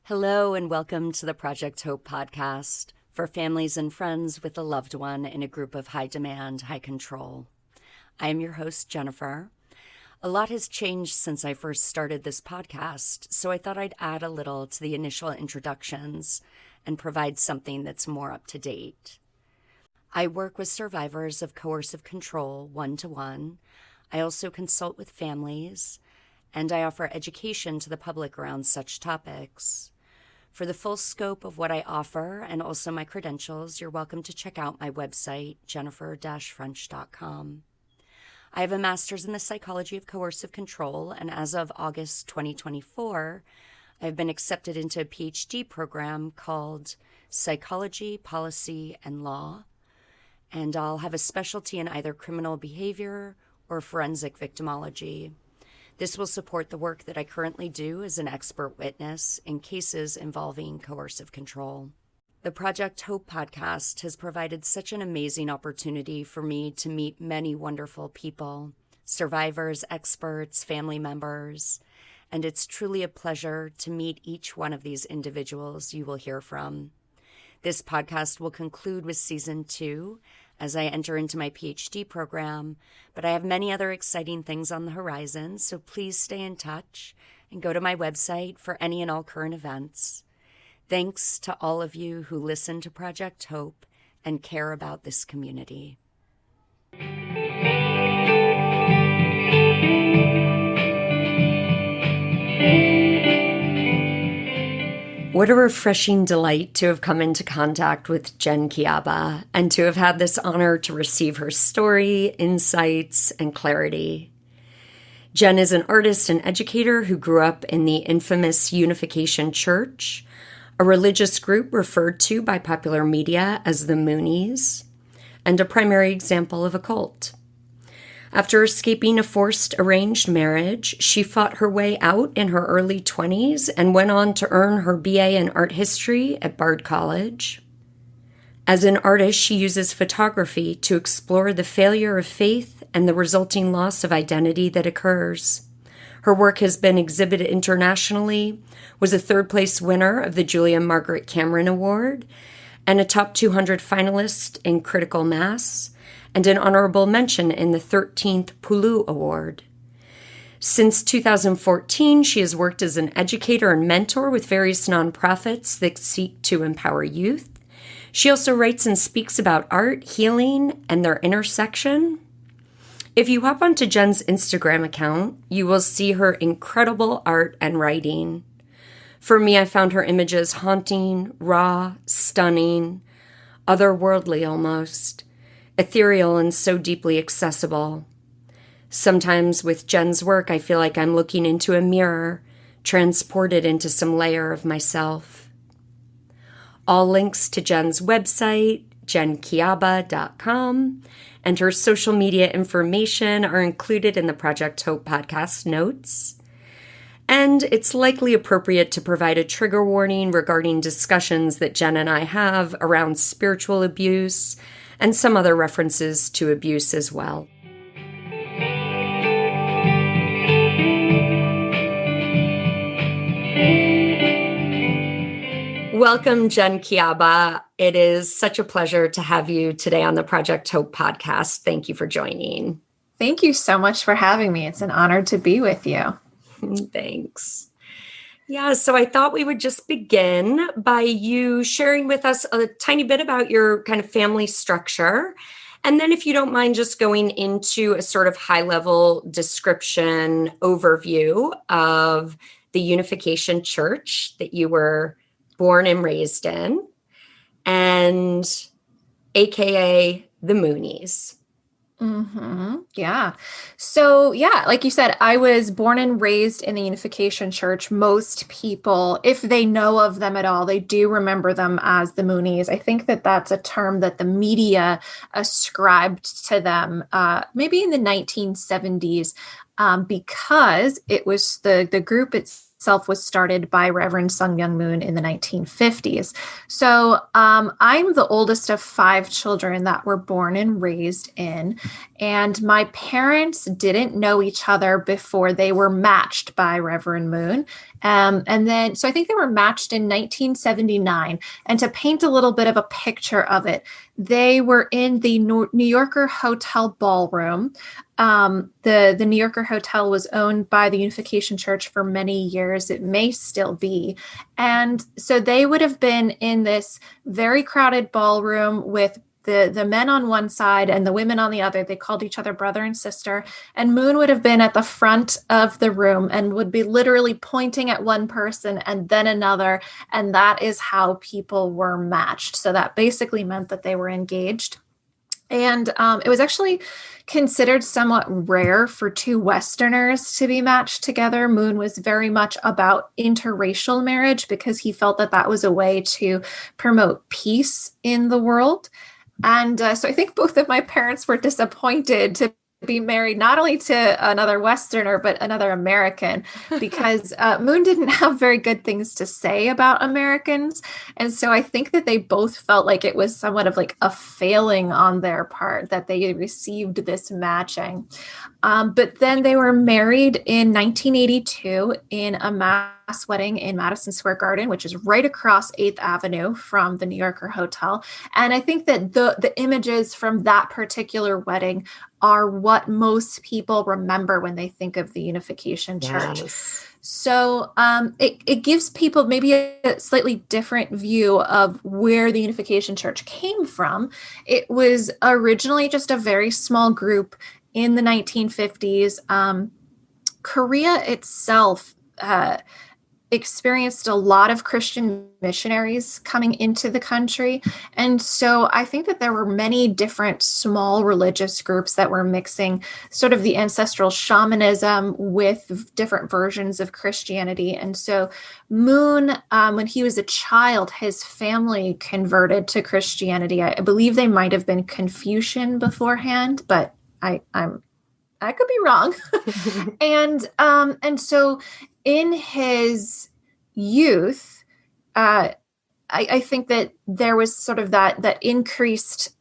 Hello and welcome to the Project Hope podcast for families and friends with a loved one in a group of high demand, high control. I am your host, Jennifer. A lot has changed since I first started this podcast, so I thought I'd add a little to the initial introductions and provide something that's more up to date. I work with survivors of coercive control one-to-one. I also consult with families, and I offer education to the public around such topics. For the full scope of what I offer and also my credentials, you're welcome to check out my website, jennifer-french.com. I have a master's in the psychology of coercive control, and as of August 2024, I've been accepted into a PhD program called Psychology, Policy, and Law, and I'll have a specialty in either criminal behavior or forensic victimology. This will support the work that I currently do as an expert witness in cases involving coercive control. The Project Hope podcast has provided such an amazing opportunity for me to meet many wonderful people, survivors, experts, family members, and it's truly a pleasure to meet each one of these individuals you will hear from. This podcast will conclude with season 2 as I enter into my PhD program, but I have many other exciting things on the horizon, so please stay in touch and go to my website for any and all current events. Thanks to all of you who listen to Project Hope and care about this community. What a refreshing delight to have come into contact with Jen Kiaba and to have had this honor to receive her story, insights, and clarity. Jen is an artist and educator who grew up in the infamous Unification Church, a religious group referred to by popular media as the Moonies, and a primary example of a cult. After escaping a forced arranged marriage, she fought her way out in her early 20s and went on to earn her BA in art history at Bard College. As an artist, she uses photography to explore the failure of faith and the resulting loss of identity that occurs. Her work has been exhibited internationally, was a third-place winner of the Julia Margaret Cameron Award, and a top 200 finalist in critical mass, and an honorable mention in the 13th Pollux Award. Since 2014, she has worked as an educator and mentor with various nonprofits that seek to empower youth. She also writes and speaks about art, healing, and their intersection. If you hop onto Jen's Instagram account, you will see her incredible art and writing. For me, I found her images haunting, raw, stunning, otherworldly almost, ethereal and so deeply accessible. Sometimes with Jen's work, I feel like I'm looking into a mirror, transported into some layer of myself. All links to Jen's website, jenkiaba.com, and her social media information are included in the Project Hope podcast notes. And it's likely appropriate to provide a trigger warning regarding discussions that Jen and I have around spiritual abuse and some other references to abuse as well. Welcome, Jen Kiaba. It is such a pleasure to have you today on the Project Hope podcast. Thank you for joining. Thank you so much for having me. It's an honor to be with you. Thanks. Yeah, so I thought we would just begin by you sharing with us a tiny bit about your kind of family structure. And then if you don't mind just going into a sort of high-level description overview of the Unification Church that you were born and raised in, and AKA the Moonies. Yeah. So like you said, I was born and raised in the Unification Church. Most people, if they know of them at all, they do remember them as the Moonies. I think that that's a term that the media ascribed to them, maybe in the 1970s, because it was the group itself itself was started by Reverend Sung Myung Moon in the 1950s. So I'm the oldest of 5 children that were born and raised in, and my parents didn't know each other before they were matched by Reverend Moon. So I think they were matched in 1979. And to paint a little bit of a picture of it, they were in the New Yorker Hotel ballroom. The New Yorker Hotel was owned by the Unification Church for many years. It may still be. And so they would have been in this very crowded ballroom with the men on one side and the women on the other. They called each other brother and sister. And Moon would have been at the front of the room and would be literally pointing at one person and then another. And that is how people were matched. So that basically meant that they were engaged. And it was actually considered somewhat rare for 2 Westerners to be matched together. Moon was very much about interracial marriage because he felt that that was a way to promote peace in the world. And so I think both of my parents were disappointed to be married not only to another Westerner, but another American, because Moon didn't have very good things to say about Americans. And so I think that they both felt like it was somewhat of like a failing on their part that they received this matching. But then they were married in 1982 in a mass wedding in Madison Square Garden, which is right across 8th Avenue from the New Yorker Hotel. And I think that the images from that particular wedding are what most people remember when they think of the Unification Church. Yes. So it gives people maybe a slightly different view of where the Unification Church came from. It was originally just a very small group in the 1950s. Korea itself experienced a lot of Christian missionaries coming into the country. And so I think that there were many different small religious groups that were mixing sort of the ancestral shamanism with different versions of Christianity. And so Moon, when he was a child, his family converted to Christianity. I believe they might have been Confucian beforehand, but I could be wrong. And so in his youth, I think that there was sort of that increased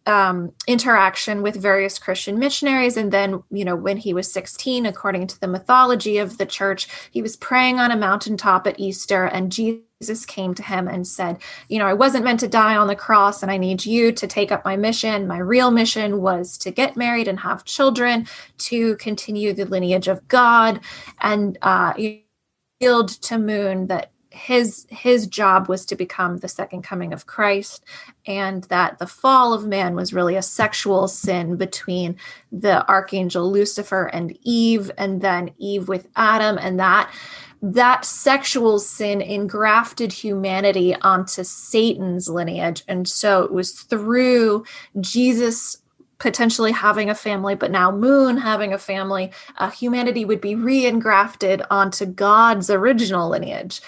interaction with various Christian missionaries. And then, when he was 16, according to the mythology of the church, he was praying on a mountaintop at Easter, and Jesus came to him and said, I wasn't meant to die on the cross, and I need you to take up my mission. My real mission was to get married and have children, to continue the lineage of God. And revealed to Moon that his job was to become the second coming of Christ, and that the fall of man was really a sexual sin between the archangel Lucifer and Eve, and then Eve with Adam, and that sexual sin engrafted humanity onto Satan's lineage. And so it was through Jesus potentially having a family, but now Moon having a family, humanity would be re-engrafted onto God's original lineage.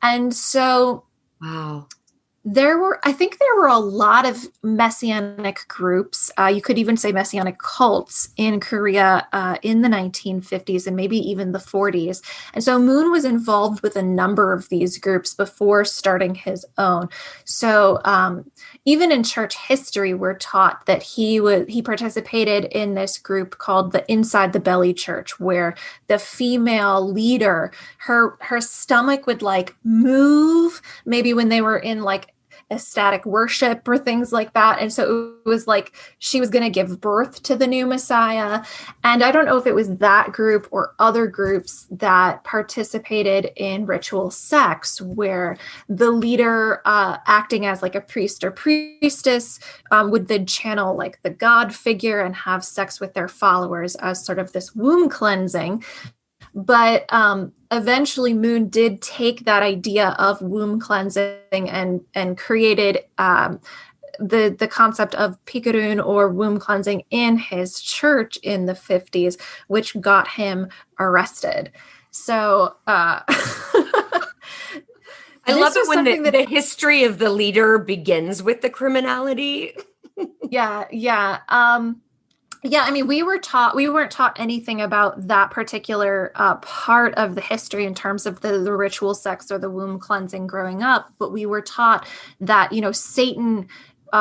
And so Wow. I think there were a lot of messianic groups. You could even say messianic cults in Korea in the 1950s and maybe even the 40s. And so Moon was involved with a number of these groups before starting his own. So even in church history, we're taught that he participated in this group called the Inside the Belly Church, where the female leader, her stomach would like move, maybe when they were in like ecstatic worship or things like that. And so it was like she was going to give birth to the new Messiah. And I don't know if it was that group or other groups that participated in ritual sex, where the leader acting as like a priest or priestess would then channel like the God figure and have sex with their followers as sort of this womb cleansing. But eventually Moon did take that idea of womb cleansing and created the concept of pikarun or womb cleansing in his church in the 50s, which got him arrested. So I love it when the history of the leader begins with the criminality. Yeah. Yeah, I mean, we weren't taught anything about that particular part of the history in terms of the ritual sex or the womb cleansing growing up, but we were taught that, Satan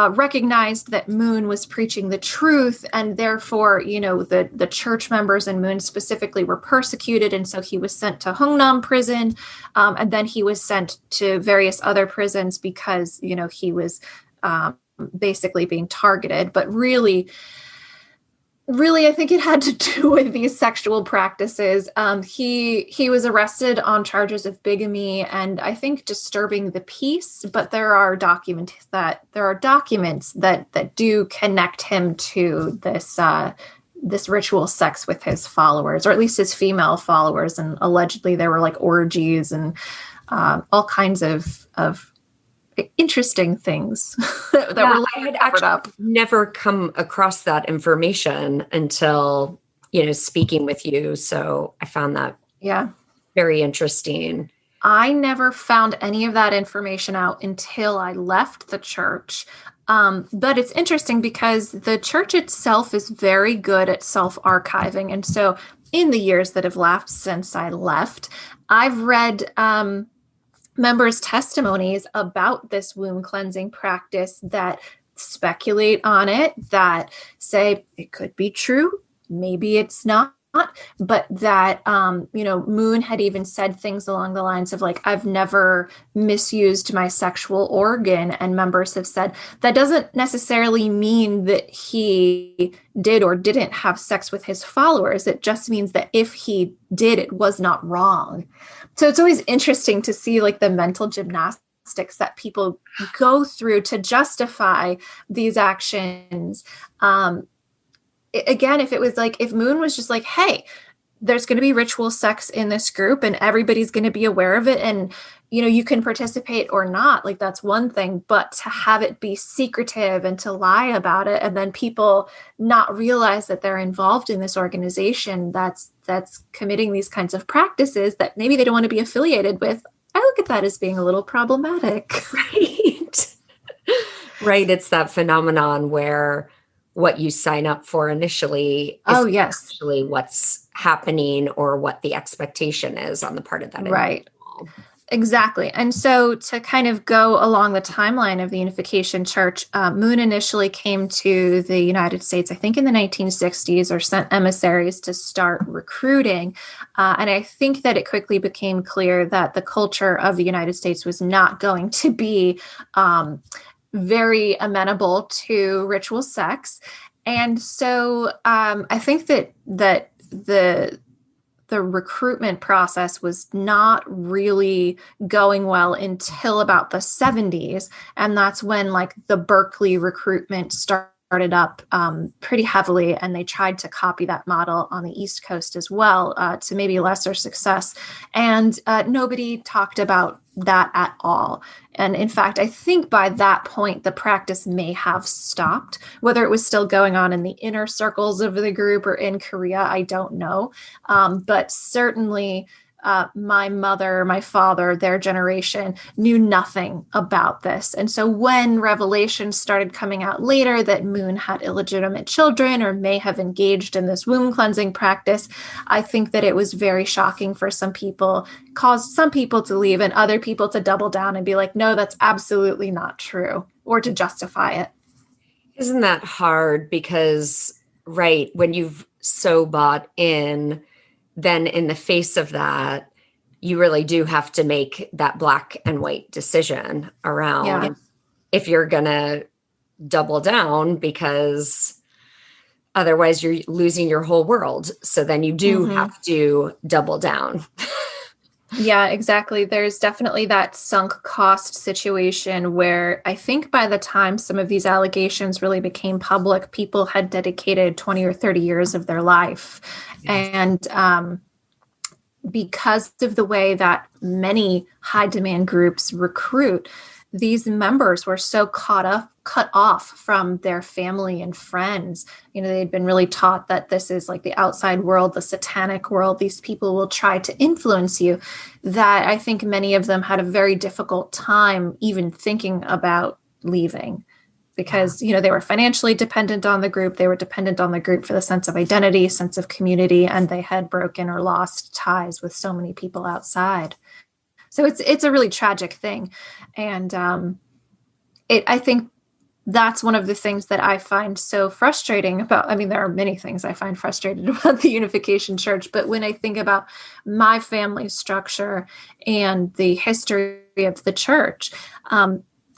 recognized that Moon was preaching the truth, and therefore, the church members and Moon specifically were persecuted, and so he was sent to Hungnam prison, and then he was sent to various other prisons because, he was basically being targeted, but really, I think it had to do with these sexual practices. He was arrested on charges of bigamy and I think disturbing the peace, but there are documents that do connect him to this ritual sex with his followers, or at least his female followers. And allegedly there were like orgies and all kinds of interesting things that were I had actually never come across that information until, speaking with you. So I found that very interesting. I never found any of that information out until I left the church. But it's interesting because the church itself is very good at self-archiving. And so in the years that have lapsed since I left, I've read members' testimonies about this womb cleansing practice that speculate on it, that say it could be true, maybe it's not, but that, Moon had even said things along the lines of like, I've never misused my sexual organ. And members have said that doesn't necessarily mean that he did or didn't have sex with his followers. It just means that if he did, it was not wrong. So it's always interesting to see like the mental gymnastics that people go through to justify these actions. Again, if Moon was just like, hey, there's going to be ritual sex in this group and everybody's going to be aware of it, and you can participate or not, like that's one thing, but to have it be secretive and to lie about it and then people not realize that they're involved in this organization that's committing these kinds of practices that maybe they don't want to be affiliated with, I look at that as being a little problematic. Right. Right. It's that phenomenon where what you sign up for initially is actually what's happening or what the expectation is on the part of that individual. Right. Exactly. And so to kind of go along the timeline of the Unification Church, Moon initially came to the United States, I think in the 1960s, or sent emissaries to start recruiting. And I think that it quickly became clear that the culture of the United States was not going to be very amenable to ritual sex. And so I think that the recruitment process was not really going well until about the 70s. And that's when like the Berkeley recruitment started up pretty heavily. And they tried to copy that model on the East Coast as well, to maybe lesser success. And nobody talked about that at all. And in fact, I think by that point, the practice may have stopped. Whether it was still going on in the inner circles of the group or in Korea, I don't know. But certainly my mother, my father, their generation knew nothing about this. And so when revelations started coming out later that Moon had illegitimate children or may have engaged in this womb cleansing practice, I think that it was very shocking for some people, caused some people to leave and other people to double down and be like, no, that's absolutely not true, or to justify it. Isn't that hard? Because, right, when you've so bought in, then in the face of that, you really do have to make that black and white decision around if you're going to double down, because otherwise you're losing your whole world. So then you do have to double down. Yeah, exactly. There's definitely that sunk cost situation where I think by the time some of these allegations really became public, people had dedicated 20 or 30 years of their life. Yes. And because of the way that many high demand groups recruit, these members were so cut off from their family and friends. They'd been really taught that this is like the outside world, the satanic world. These people will try to influence you, that I think many of them had a very difficult time even thinking about leaving. because, they were financially dependent on the group. They were dependent on the group for the sense of identity, sense of community, and they had broken or lost ties with so many people outside. So it's a really tragic thing. And I think that's one of the things that I find so frustrating about, there are many things I find frustrated about the Unification Church, but when I think about my family structure and the history of the church,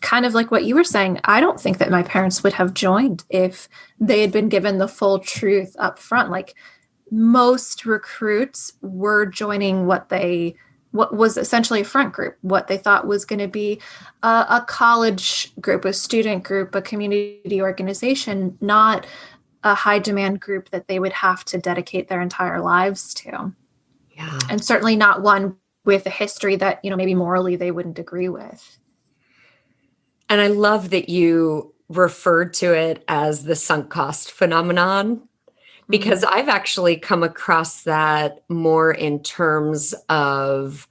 kind of like what you were saying, I don't think that my parents would have joined if they had been given the full truth up front. Like, most recruits were joining what was essentially a front group, what they thought was going to be a college group, a student group, a community organization, not a high demand group that they would have to dedicate their entire lives to. Yeah. And certainly not one with a history that, maybe morally they wouldn't agree with. And I love that you referred to it as the sunk cost phenomenon, because I've actually come across that more in terms of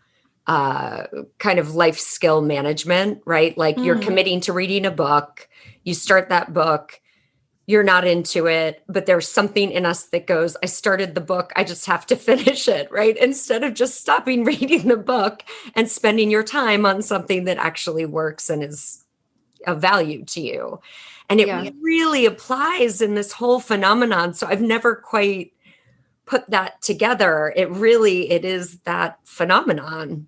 kind of life skill management, right? Like you're committing to reading a book, you start that book, you're not into it, but there's something in us that goes, I started the book, I just have to finish it, right? Instead of just stopping reading the book and spending your time on something that actually works and is of value to you. And it really applies in this whole phenomenon. So I've never quite put that together. It is that phenomenon.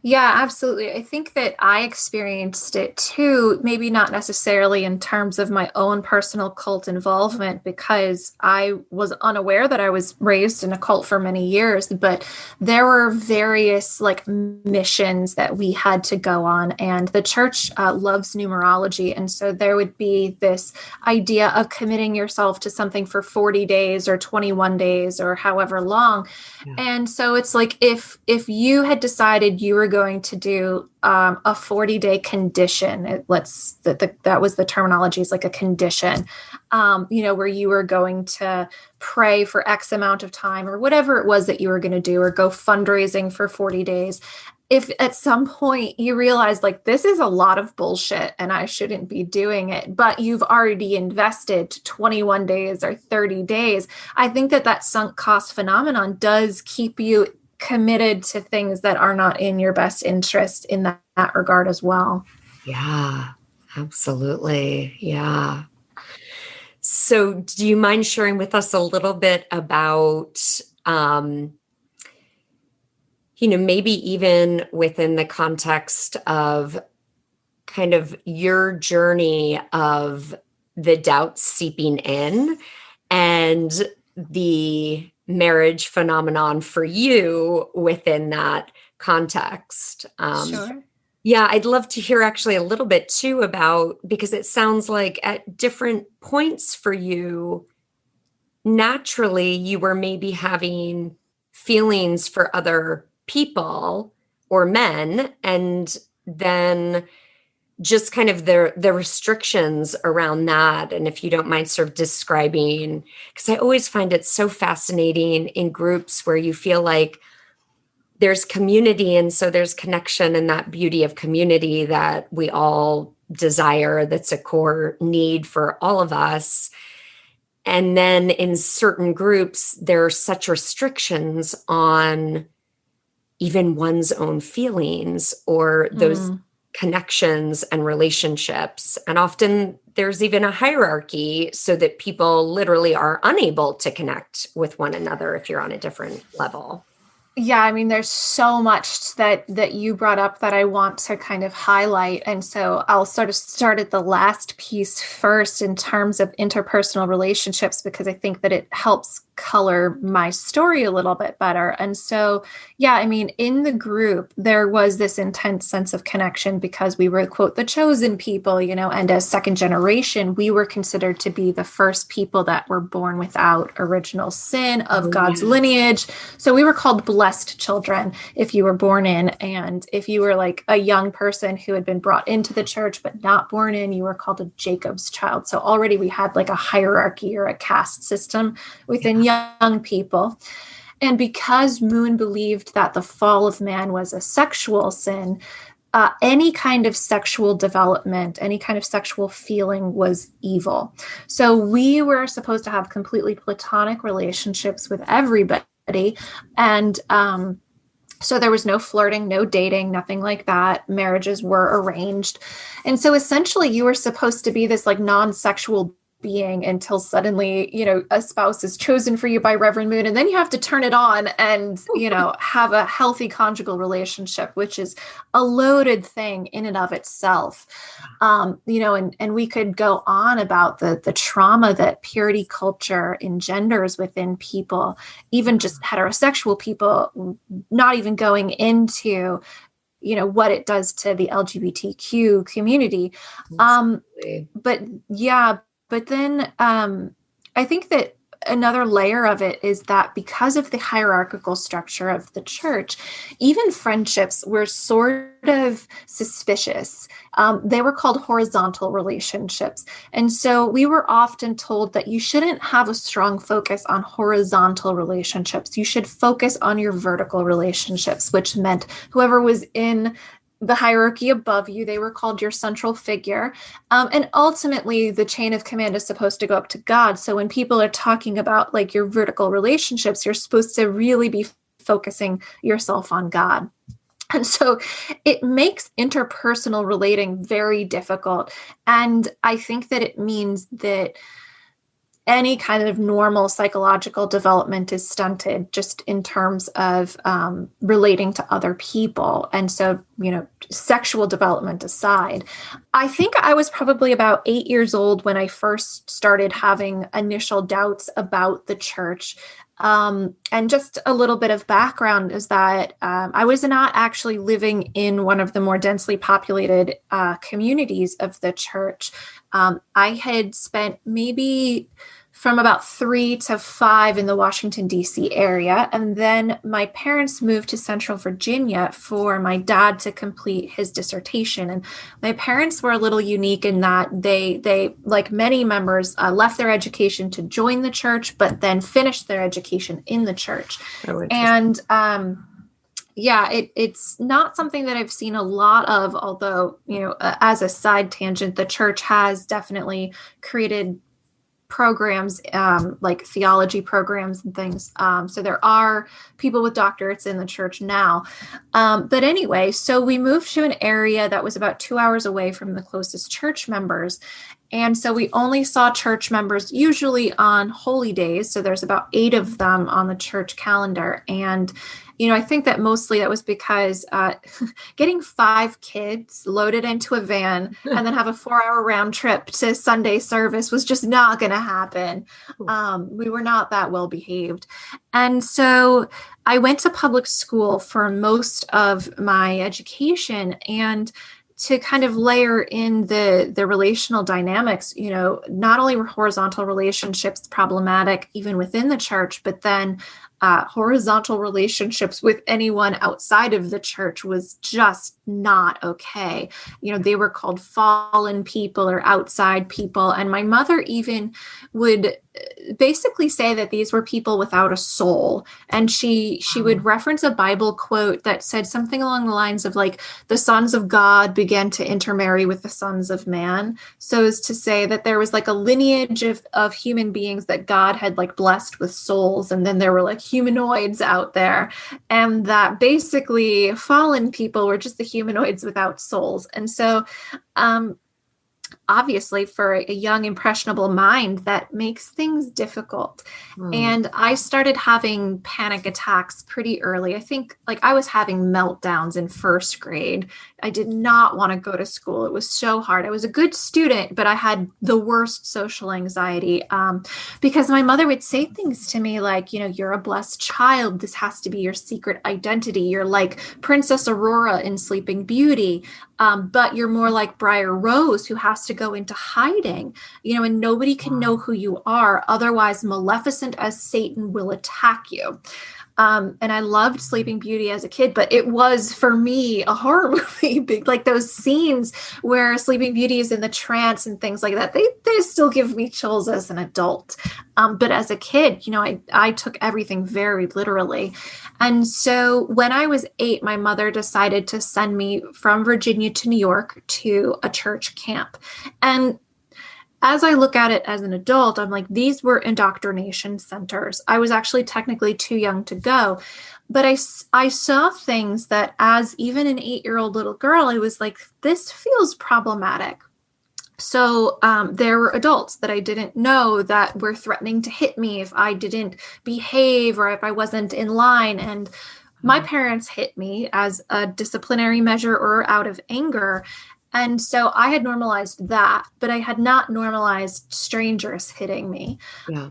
Yeah, absolutely. I think that I experienced it too, maybe not necessarily in terms of my own personal cult involvement, because I was unaware that I was raised in a cult for many years, but there were various missions that we had to go on, and the church loves numerology. And so there would be this idea of committing yourself to something for 40 days or 21 days or however long. Yeah. And so it's like, if you had decided you were going to do a 40-day condition, that was the terminology, is like a condition, where you were going to pray for X amount of time or whatever it was that you were going to do, or go fundraising for 40 days. If at some point you realize this is a lot of bullshit and I shouldn't be doing it, but you've already invested 21 days or 30 days, I think that sunk cost phenomenon does keep you committed to things that are not in your best interest in that regard as well. Yeah, absolutely. Yeah. So do you mind sharing with us a little bit about, maybe even within the context of kind of your journey of the doubt seeping in and the marriage phenomenon for you within that context? Sure. Yeah, I'd love to hear actually a little bit too about, because it sounds like at different points for you, naturally you were maybe having feelings for other people or men, and then just kind of the restrictions around that. And if you don't mind sort of describing, because I always find it so fascinating in groups where you feel like there's community, and so there's connection, and that beauty of community that we all desire, that's a core need for all of us. And then in certain groups, there are such restrictions on even one's own feelings or those connections and relationships. And often there's even a hierarchy so that people literally are unable to connect with one another if you're on a different level. Yeah, there's so much that you brought up that I want to kind of highlight. And so I'll sort of start at the last piece first in terms of interpersonal relationships, because I think that it helps color my story a little bit better. And so, yeah, in the group, there was this intense sense of connection because we were, quote, the chosen people, and as second generation, we were considered to be the first people that were born without original sin of God's lineage. So we were called blessed children if you were born in. And if you were like a young person who had been brought into the church but not born in, you were called a Jacob's child. So already we had like a hierarchy or a caste system within young people. And because Moon believed that the fall of man was a sexual sin, any kind of sexual development, any kind of sexual feeling was evil. So we were supposed to have completely platonic relationships with everybody. And so there was no flirting, no dating, nothing like that. Marriages were arranged. And so essentially you were supposed to be this like non-sexual being until suddenly, a spouse is chosen for you by Reverend Moon. And then you have to turn it on and, have a healthy conjugal relationship, which is a loaded thing in and of itself. And we could go on about the trauma that purity culture engenders within people, even just heterosexual people, not even going into what it does to the LGBTQ community. But then I think that another layer of it is that because of the hierarchical structure of the church, even friendships were sort of suspicious. They were called horizontal relationships. And so we were often told that you shouldn't have a strong focus on horizontal relationships. You should focus on your vertical relationships, which meant whoever was in the hierarchy above you, they were called your central figure. And ultimately, the chain of command is supposed to go up to God. So when people are talking about like your vertical relationships, you're supposed to really be focusing yourself on God. And so it makes interpersonal relating very difficult. And I think that it means that any kind of normal psychological development is stunted just in terms of relating to other people. And so, sexual development aside, I think I was probably about 8 years old when I first started having initial doubts about the church. And just a little bit of background is that I was not actually living in one of the more densely populated communities of the church. I had spent maybe from about 3 to 5 in the Washington, D.C. area. And then my parents moved to Central Virginia for my dad to complete his dissertation. And my parents were a little unique in that they like many members, left their education to join the church, but then finished their education in the church. And it's not something that I've seen a lot of, although, as a side tangent, the church has definitely created programs, like theology programs and things. So there are people with doctorates in the church now. But anyway, so we moved to an area that was about 2 hours away from the closest church members. And so we only saw church members usually on holy days. So there's about 8 of them on the church calendar. And I think that mostly that was because getting 5 kids loaded into a van and then have a 4-hour round trip to Sunday service was just not going to happen. We were not that well behaved. And so I went to public school for most of my education, and to kind of layer in the relational dynamics, not only were horizontal relationships problematic even within the church, but then horizontal relationships with anyone outside of the church was just not okay. They were called fallen people or outside people. And my mother even would basically say that these were people without a soul. And she would reference a Bible quote that said something along the lines of like, the sons of God began to intermarry with the sons of man. So as to say that there was like a lineage of human beings that God had like blessed with souls. And then there were like humanoids out there. And that basically fallen people were just the humanoids without souls. And so, obviously for a young impressionable mind, that makes things difficult. And I started having panic attacks pretty early. I think like I was having meltdowns in first grade. I did not want to go to school. It was so hard. I was a good student, but I had the worst social anxiety because my mother would say things to me like, you're a blessed child. This has to be your secret identity. You're like Princess Aurora in Sleeping Beauty. But you're more like Briar Rose, who has to go into hiding, and nobody can know who you are. Otherwise, Maleficent as Satan will attack you. And I loved Sleeping Beauty as a kid, but it was for me a horror movie. Like those scenes where Sleeping Beauty is in the trance and things like that, they still give me chills as an adult. But as a kid, I took everything very literally. And so when I was 8, my mother decided to send me from Virginia to New York to a church camp. And as I look at it as an adult, I'm like, these were indoctrination centers. I was actually technically too young to go, but I saw things that as even an 8-year-old little girl, I was like, this feels problematic. So there were adults that I didn't know that were threatening to hit me if I didn't behave or if I wasn't in line. And my parents hit me as a disciplinary measure or out of anger. And so I had normalized that, but I had not normalized strangers hitting me. Yeah.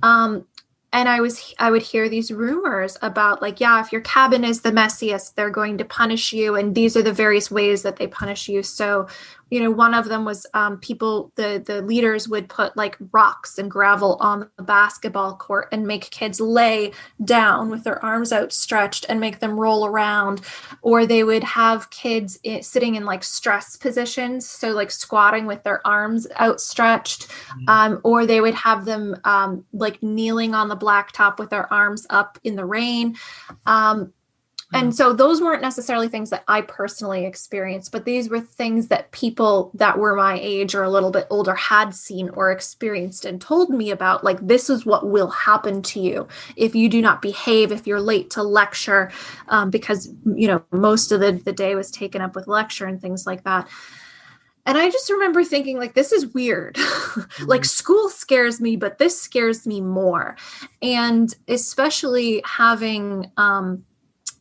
And I would hear these rumors about like, yeah, if your cabin is the messiest, they're going to punish you. And these are the various ways that they punish you. So, one of them was the leaders would put like rocks and gravel on the basketball court and make kids lay down with their arms outstretched and make them roll around. Or they would have kids sitting in like stress positions. So like squatting with their arms outstretched. Or they would have them like kneeling on the blacktop with their arms up in the rain. And so those weren't necessarily things that I personally experienced, but these were things that people that were my age or a little bit older had seen or experienced and told me about, like, this is what will happen to you if you do not behave, if you're late to lecture, because, most of the day was taken up with lecture and things like that. And I just remember thinking, like, this is weird. Like, school scares me, but this scares me more. And especially having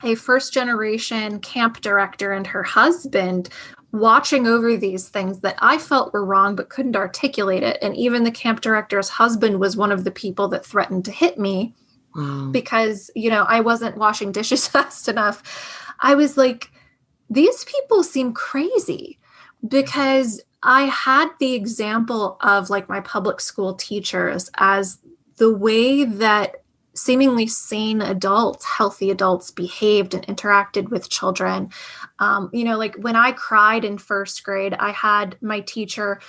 a first-generation camp director and her husband watching over these things that I felt were wrong but couldn't articulate it. And even the camp director's husband was one of the people that threatened to hit me because, I wasn't washing dishes fast enough. I was like, these people seem crazy, because I had the example of like my public school teachers as the way that seemingly sane adults, healthy adults behaved and interacted with children. Like when I cried in first grade, I had my teacher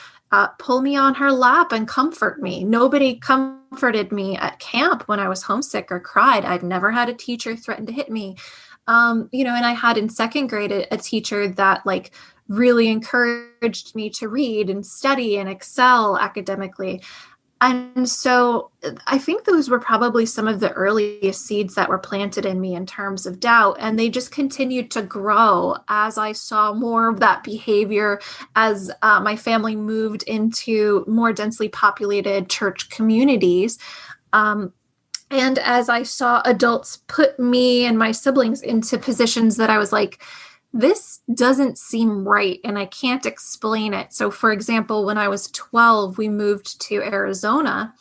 pull me on her lap and comfort me. Nobody comforted me at camp when I was homesick or cried. I'd never had a teacher threaten to hit me. And I had in second grade a teacher that like really encouraged me to read and study and excel academically. And so I think those were probably some of the earliest seeds that were planted in me in terms of doubt. And they just continued to grow as I saw more of that behavior, as my family moved into more densely populated church communities. And as I saw adults put me and my siblings into positions that I was like, this doesn't seem right, and I can't explain it. So, for example, when I was 12, we moved to Arizona,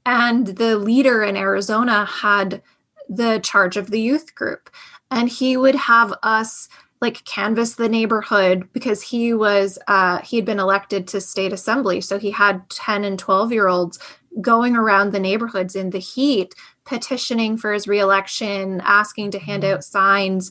and the leader in Arizona had the charge of the youth group, and he would have us like canvass the neighborhood because he had been elected to state assembly. So he had 10 and 12-year-olds going around the neighborhoods in the heat, petitioning for his reelection, asking to hand out signs.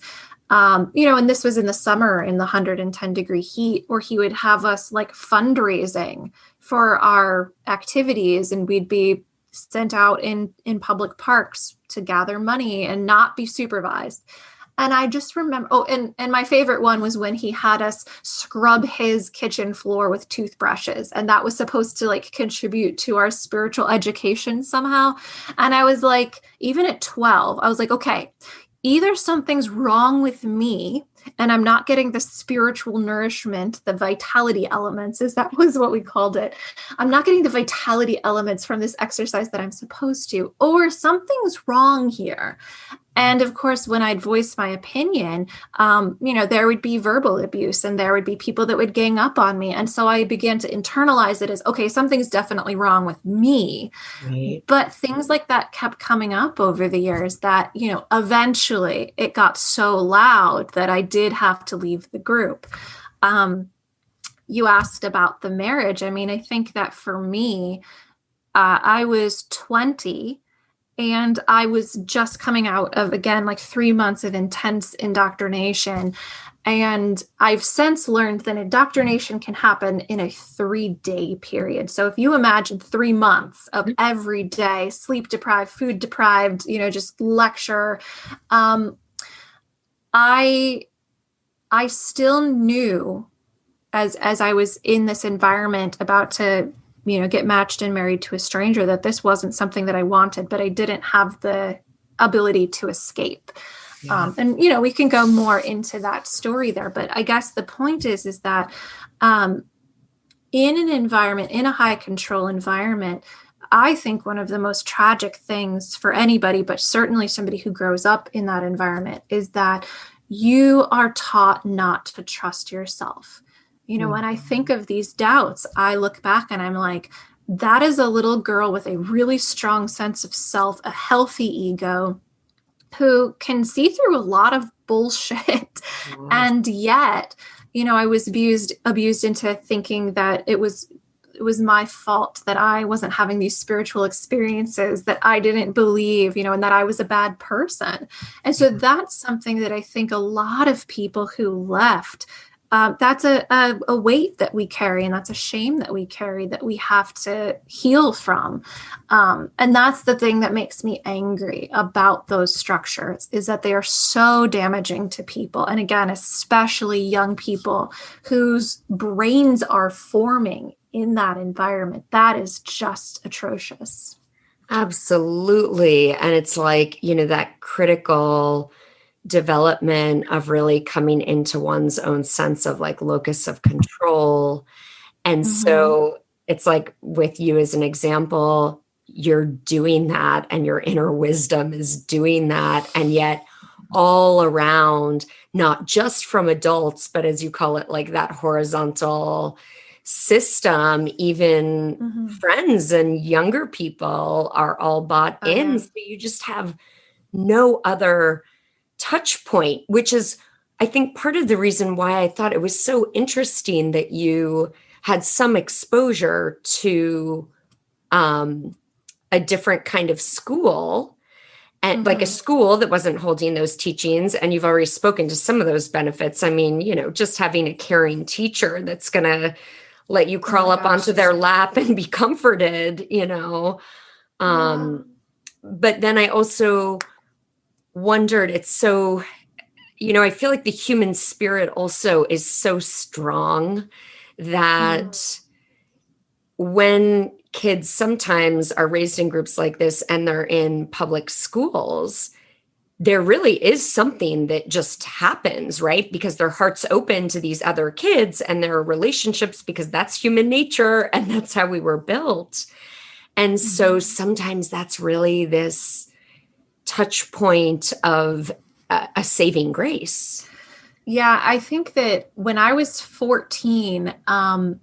And this was in the summer in the 110-degree heat, where he would have us like fundraising for our activities, and we'd be sent out in public parks to gather money and not be supervised. And I just remember, and my favorite one was when he had us scrub his kitchen floor with toothbrushes. And that was supposed to like contribute to our spiritual education somehow. And I was like, even at 12, I was like, okay, either something's wrong with me and I'm not getting the spiritual nourishment, the vitality elements, that was what we called it. I'm not getting the vitality elements from this exercise that I'm supposed to, or something's wrong here. And of course, when I'd voice my opinion, there would be verbal abuse and there would be people that would gang up on me. And so I began to internalize it as, okay, something's definitely wrong with me. Right. But things like that kept coming up over the years that, eventually it got so loud that I did have to leave the group. You asked about the marriage. I mean, I think that for me, I was 20 And I was just coming out of, again, like 3 months of intense indoctrination. And I've since learned that indoctrination can happen in a 3-day period. So if you imagine 3 months of every day, sleep deprived, food deprived, just lecture, I still knew as I was in this environment about to, get matched and married to a stranger, that this wasn't something that I wanted, but I didn't have the ability to escape. Yeah. And we can go more into that story there, but I guess the point is that in an environment, in a high control environment, I think one of the most tragic things for anybody, but certainly somebody who grows up in that environment, is that you are taught not to trust yourself. When I think of these doubts, I look back and I'm like, that is a little girl with a really strong sense of self, a healthy ego, who can see through a lot of bullshit. Wow. And yet, I was abused into thinking that it was my fault that I wasn't having these spiritual experiences, that I didn't believe, and that I was a bad person. And so that's something that I think a lot of people who left, that's a weight that we carry, and that's a shame that we carry, that we have to heal from. And that's the thing that makes me angry about those structures, is that they are so damaging to people. And again, especially young people whose brains are forming in that environment. That is just atrocious. Absolutely. And it's like, that critical development of really coming into one's own sense of like locus of control. And so it's like, with you as an example, you're doing that, and your inner wisdom is doing that. And yet all around, not just from adults, but as you call it, like that horizontal system, even friends and younger people are all bought in. Yeah. So you just have no other touch point, which is, I think, part of the reason why I thought it was so interesting that you had some exposure to a different kind of school, and like a school that wasn't holding those teachings. And you've already spoken to some of those benefits. I mean, just having a caring teacher that's going to let you crawl up onto their lap and be comforted, But then I also wondered, it's so, I feel like the human spirit also is so strong that when kids sometimes are raised in groups like this and they're in public schools, there really is something that just happens, right? Because their heart's open to these other kids and their relationships, because that's human nature and that's how we were built. And so sometimes that's really this touch point of a saving grace. Yeah, I think that when I was 14, my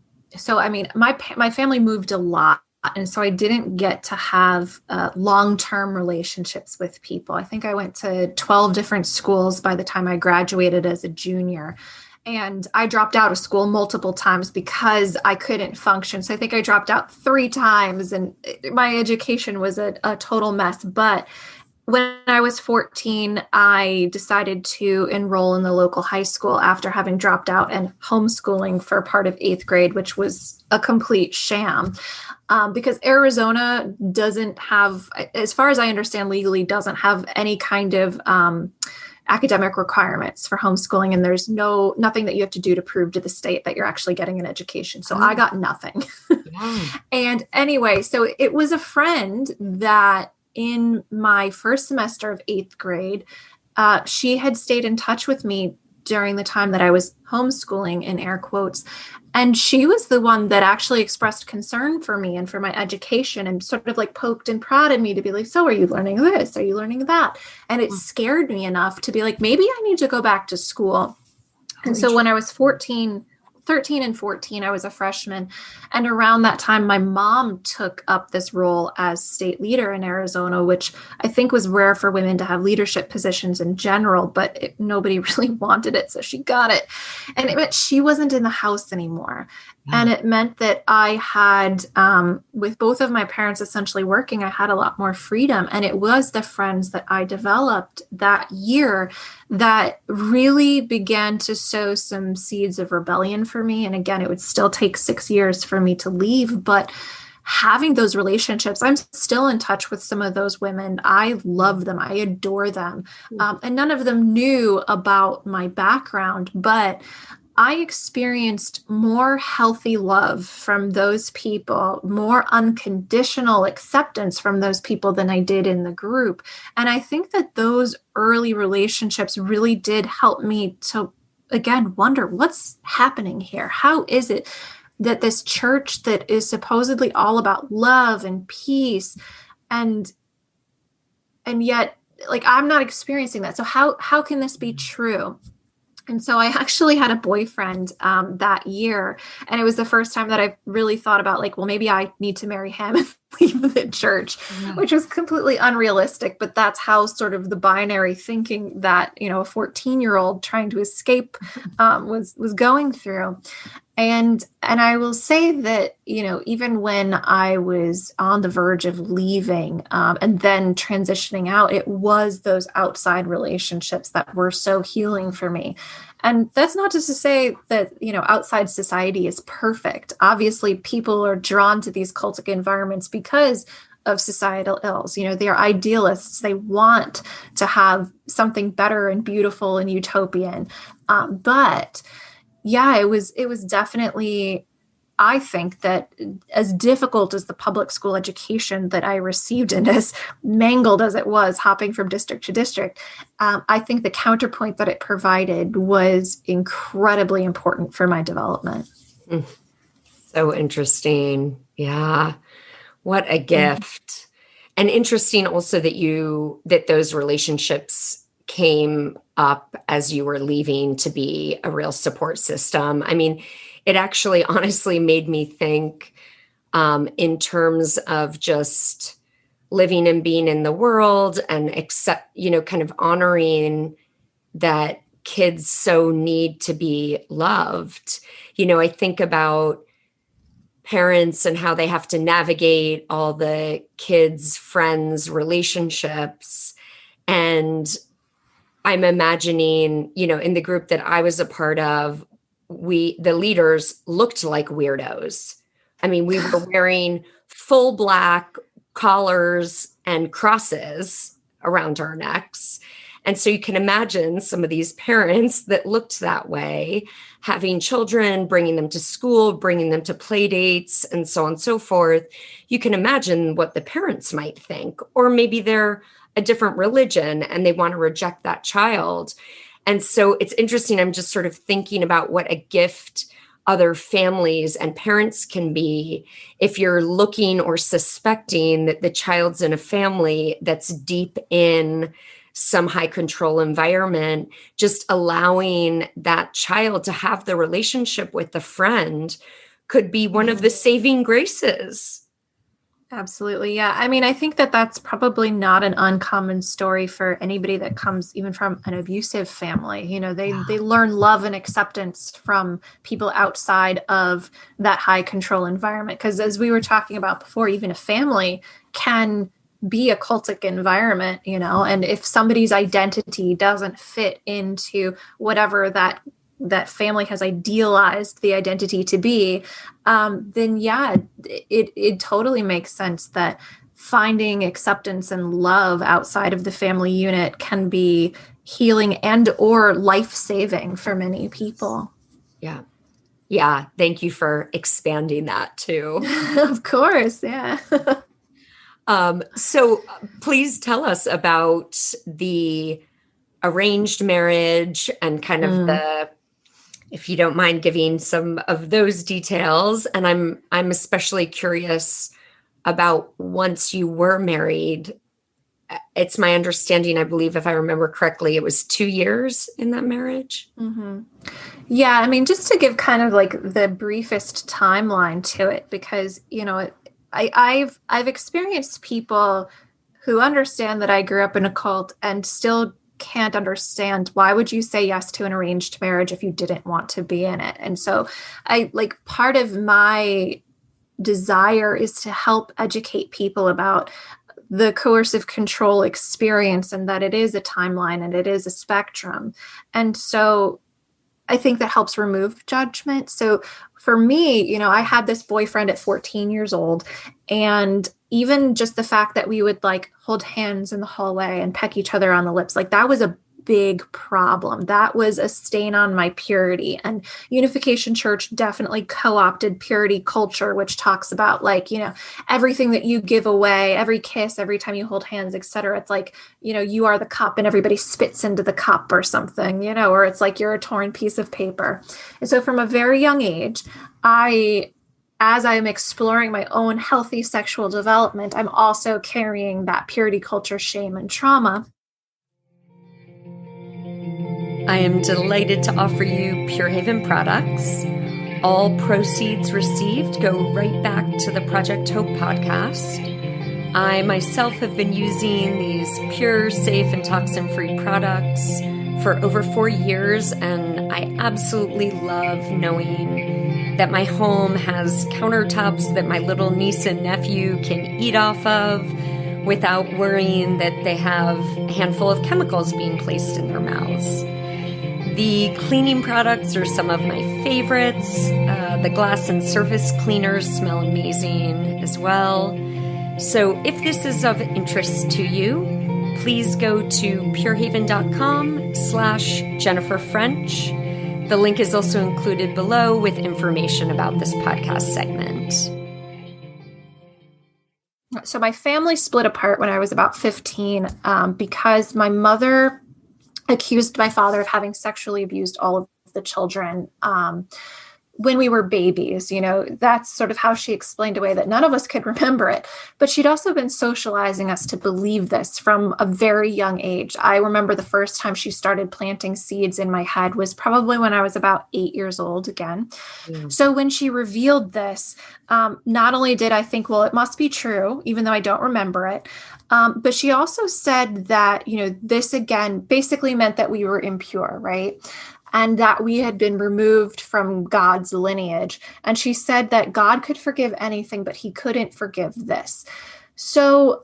family moved a lot. And so I didn't get to have long-term relationships with people. I think I went to 12 different schools by the time I graduated as a junior. And I dropped out of school multiple times because I couldn't function. So I think I dropped out 3 times, and my education was a total mess. But when I was 14, I decided to enroll in the local high school after having dropped out and homeschooling for part of 8th grade, which was a complete sham. Because Arizona doesn't have, as far as I understand legally, doesn't have any kind of academic requirements for homeschooling. And there's nothing that you have to do to prove to the state that you're actually getting an education. So I got nothing. Yeah. And anyway, so it was a friend that in my first semester of 8th grade, she had stayed in touch with me during the time that I was homeschooling, in air quotes. And she was the one that actually expressed concern for me and for my education, and sort of like poked and prodded me to be like, so are you learning this? Are you learning that? And it scared me enough to be like, maybe I need to go back to school. And so when I was 13 13 and 14, I was a freshman. And around that time, my mom took up this role as state leader in Arizona, which I think was rare for women to have leadership positions in general, but nobody really wanted it. So she got it. And it meant she wasn't in the house anymore. And it meant that I had, with both of my parents essentially working, I had a lot more freedom. And it was the friends that I developed that year that really began to sow some seeds of rebellion for me. And again, it would still take 6 years for me to leave, but having those relationships, I'm still in touch with some of those women. I love them. I adore them. And none of them knew about my background, but I experienced more healthy love from those people, more unconditional acceptance from those people than I did in the group. And I think that those early relationships really did help me to, again, wonder what's happening here. How is it that this church that is supposedly all about love and peace and yet, like, I'm not experiencing that. So how can this be true? And so I actually had a boyfriend that year. And it was the first time that I really thought about, like, well, maybe I need to marry him and leave the church, which was completely unrealistic. But that's how sort of the binary thinking that, a 14-year-old trying to escape was going through. And I will say that, even when I was on the verge of leaving and then transitioning out, it was those outside relationships that were so healing for me. And that's not just to say that, outside society is perfect. Obviously, people are drawn to these cultic environments because of societal ills. They are idealists. They want to have something better and beautiful and utopian. But yeah, it was definitely, I think that as difficult as the public school education that I received and as mangled as it was hopping from district to district, I think the counterpoint that it provided was incredibly important for my development. So interesting. Yeah. What a gift. And interesting also that those relationships came up as you were leaving to be a real support system. I mean, it actually honestly made me think in terms of just living and being in the world and kind of honoring that kids so need to be loved. I think about parents and how they have to navigate all the kids' friends' relationships. And I'm imagining, in the group that I was a part of, the leaders looked like weirdos. I mean, we were wearing full black collars and crosses around our necks. And so you can imagine some of these parents that looked that way, having children, bringing them to school, bringing them to play dates, and so on and so forth. You can imagine what the parents might think, or maybe they're a different religion and they want to reject that child. And so it's interesting. I'm just sort of thinking about what a gift other families and parents can be if you're looking or suspecting that the child's in a family that's deep in some high control environment. Just allowing that child to have the relationship with the friend could be one of the saving graces. Absolutely. Yeah. I mean, I think that that's probably not an uncommon story for anybody that comes even from an abusive family. They learn love and acceptance from people outside of that high control environment. Because as we were talking about before, even a family can be a cultic environment, and if somebody's identity doesn't fit into whatever that family has idealized the identity to be, then yeah, it totally makes sense that finding acceptance and love outside of the family unit can be healing and or life-saving for many people. Yeah. Yeah. Thank you for expanding that too. Of course. Yeah. So please tell us about the arranged marriage and kind of if you don't mind giving some of those details. And I'm especially curious about once you were married, it's my understanding, I believe, if I remember correctly, it was 2 years in that marriage. Mm-hmm. Yeah. I mean, just to give kind of like the briefest timeline to it, because, I've experienced people who understand that I grew up in a cult and still can't understand why would you say yes to an arranged marriage if you didn't want to be in it. And so part of my desire is to help educate people about the coercive control experience, and that it is a timeline and it is a spectrum. And so I think that helps remove judgment. So for me, I had this boyfriend at 14 years old, and even just the fact that we would like hold hands in the hallway and peck each other on the lips, like that was a big problem. That was a stain on my purity. And Unification Church definitely co-opted purity culture, which talks about like, everything that you give away, every kiss, every time you hold hands, etc. It's like, you are the cup and everybody spits into the cup or something, or it's like you're a torn piece of paper. And so from a very young age, as I'm exploring my own healthy sexual development, I'm also carrying that purity culture shame and trauma. I am delighted to offer you Pure Haven products. All proceeds received go right back to the Project Hope podcast. I myself have been using these pure, safe, and toxin-free products for over 4 years, and I absolutely love knowing that my home has countertops that my little niece and nephew can eat off of without worrying that they have a handful of chemicals being placed in their mouths. The cleaning products are some of my favorites. The glass and surface cleaners smell amazing as well. So if this is of interest to you, please go to purehaven.com/Jennifer French. The link is also included below with information about this podcast segment. So my family split apart when I was about 15 because my mother accused my father of having sexually abused all of the children when we were babies. That's sort of how she explained away that none of us could remember it. But she'd also been socializing us to believe this from a very young age. I remember the first time she started planting seeds in my head was probably when I was about 8 years old again. Yeah. So when she revealed this, not only did I think, well, it must be true, even though I don't remember it, but she also said that, this again basically meant that we were impure, right? And that we had been removed from God's lineage. And she said that God could forgive anything, but he couldn't forgive this. So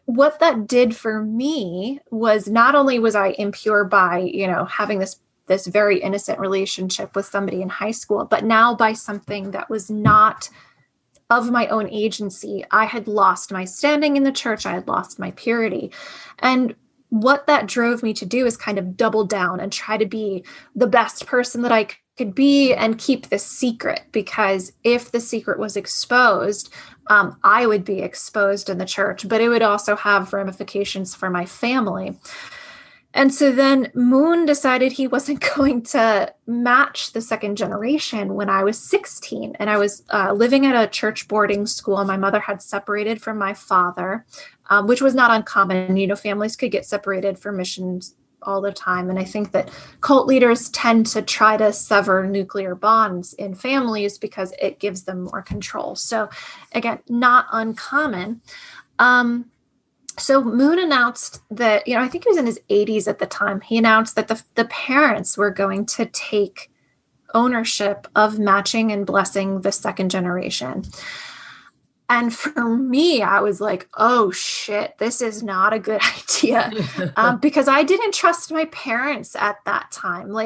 what that did for me was not only was I impure by, having this very innocent relationship with somebody in high school, but now by something that was not of my own agency. I had lost my standing in the church. I had lost my purity. And what that drove me to do is kind of double down and try to be the best person that I could be and keep this secret, because if the secret was exposed, I would be exposed in the church, but it would also have ramifications for my family. And so then Moon decided he wasn't going to match the second generation when I was 16. And I was living at a church boarding school. My mother had separated from my father, which was not uncommon. Families could get separated for missions all the time. And I think that cult leaders tend to try to sever nuclear bonds in families because it gives them more control. So again, not uncommon. So Moon announced that, I think he was in his 80s at the time. He announced that the parents were going to take ownership of matching and blessing the second generation. And for me, I was like, oh shit, this is not a good idea. Because I didn't trust my parents at that time.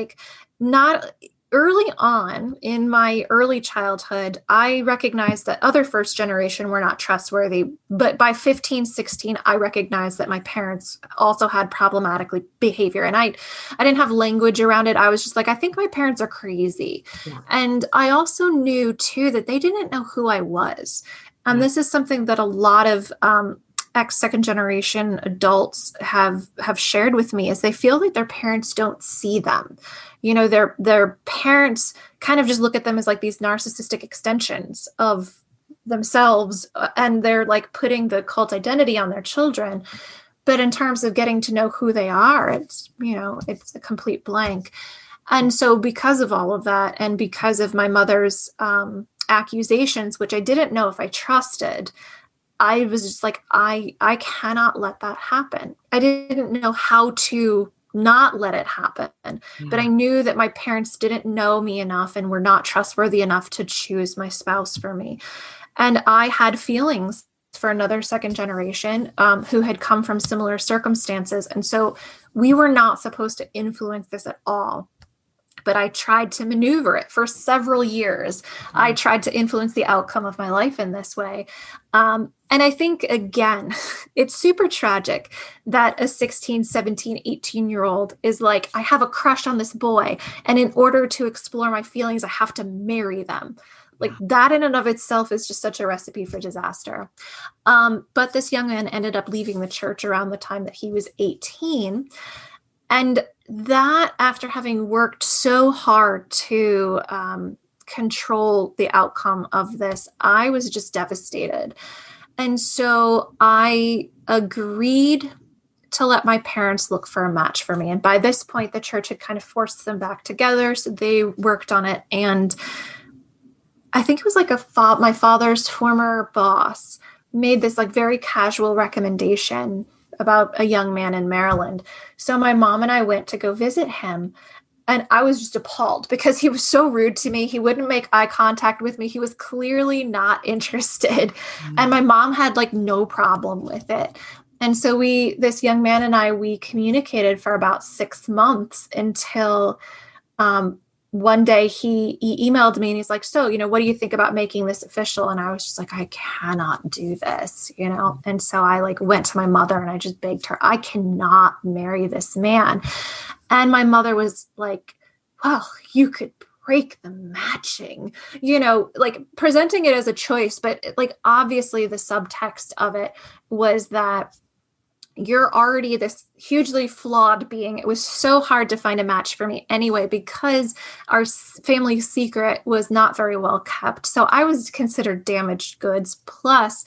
Not early on in my early childhood, I recognized that other first generation were not trustworthy. But by 15, 16, I recognized that my parents also had problematic behavior. And I didn't have language around it. I was just like, I think my parents are crazy. Yeah. And I also knew too that they didn't know who I was. And this is something that a lot of ex-second generation adults have shared with me, is they feel like their parents don't see them. Their parents kind of just look at them as like these narcissistic extensions of themselves, and they're like putting the cult identity on their children. But in terms of getting to know who they are, it's, it's a complete blank. And so because of all of that, and because of my mother's accusations, which I didn't know if I trusted, I was just like, I cannot let that happen. I didn't know how to not let it happen. But I knew that my parents didn't know me enough and were not trustworthy enough to choose my spouse for me. And I had feelings for another second generation who had come from similar circumstances. And so we were not supposed to influence this at all. But I tried to maneuver it for several years. I tried to influence the outcome of my life in this way. And I think, again, it's super tragic that a 16, 17, 18-year-old is like, I have a crush on this boy. And in order to explore my feelings, I have to marry them. Like that in and of itself is just such a recipe for disaster. But this young man ended up leaving the church around the time that he was 18. And that, after having worked so hard to control the outcome of this, I was just devastated. And so I agreed to let my parents look for a match for me. And by this point, the church had kind of forced them back together. So they worked on it. And I think it was like my father's former boss made this like very casual recommendation about a young man in Maryland. So my mom and I went to go visit him. And I was just appalled because he was so rude to me. He wouldn't make eye contact with me. He was clearly not interested. And my mom had like no problem with it. And so this young man and we communicated for about 6 months until one day he emailed me and he's like, so, what do you think about making this official? And I was just like, I cannot do this, And so I like went to my mother and I just begged her, I cannot marry this man. And my mother was like, well, you could break the matching, like presenting it as a choice. But like, obviously the subtext of it was that you're already this hugely flawed being. It was so hard to find a match for me anyway, because our family secret was not very well kept. So I was considered damaged goods. Plus,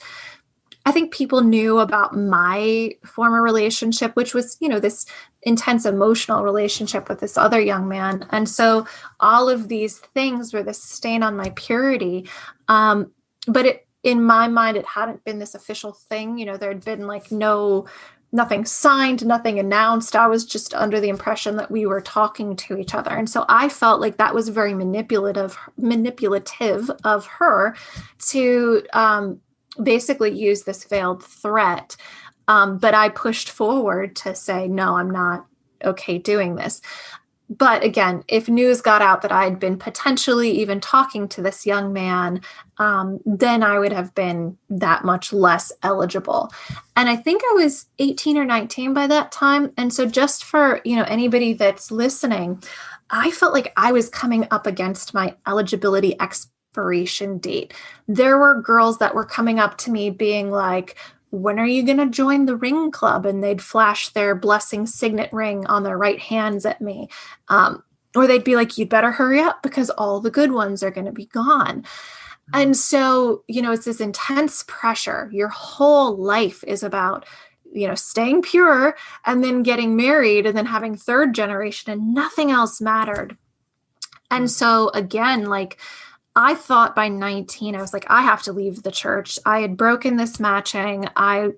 I think people knew about my former relationship, which was, this intense emotional relationship with this other young man. And so all of these things were this stain on my purity. But in my mind, it hadn't been this official thing. There had been like nothing signed, nothing announced. I was just under the impression that we were talking to each other. And so I felt like that was very manipulative of her to basically use this veiled threat. But I pushed forward to say, no, I'm not okay doing this. But again, if news got out that I'd been potentially even talking to this young man, then I would have been that much less eligible. And I think I was 18 or 19 by that time. And so just for, anybody that's listening, I felt like I was coming up against my eligibility expiration date. There were girls that were coming up to me being like, when are you going to join the ring club? And they'd flash their blessing signet ring on their right hands at me. Or they'd be like, you'd better hurry up because all the good ones are going to be gone. And so, it's this intense pressure. Your whole life is about, staying pure and then getting married and then having third generation, and nothing else mattered. And so again, like, I thought by 19, I was like, I have to leave the church. I had broken this matching. I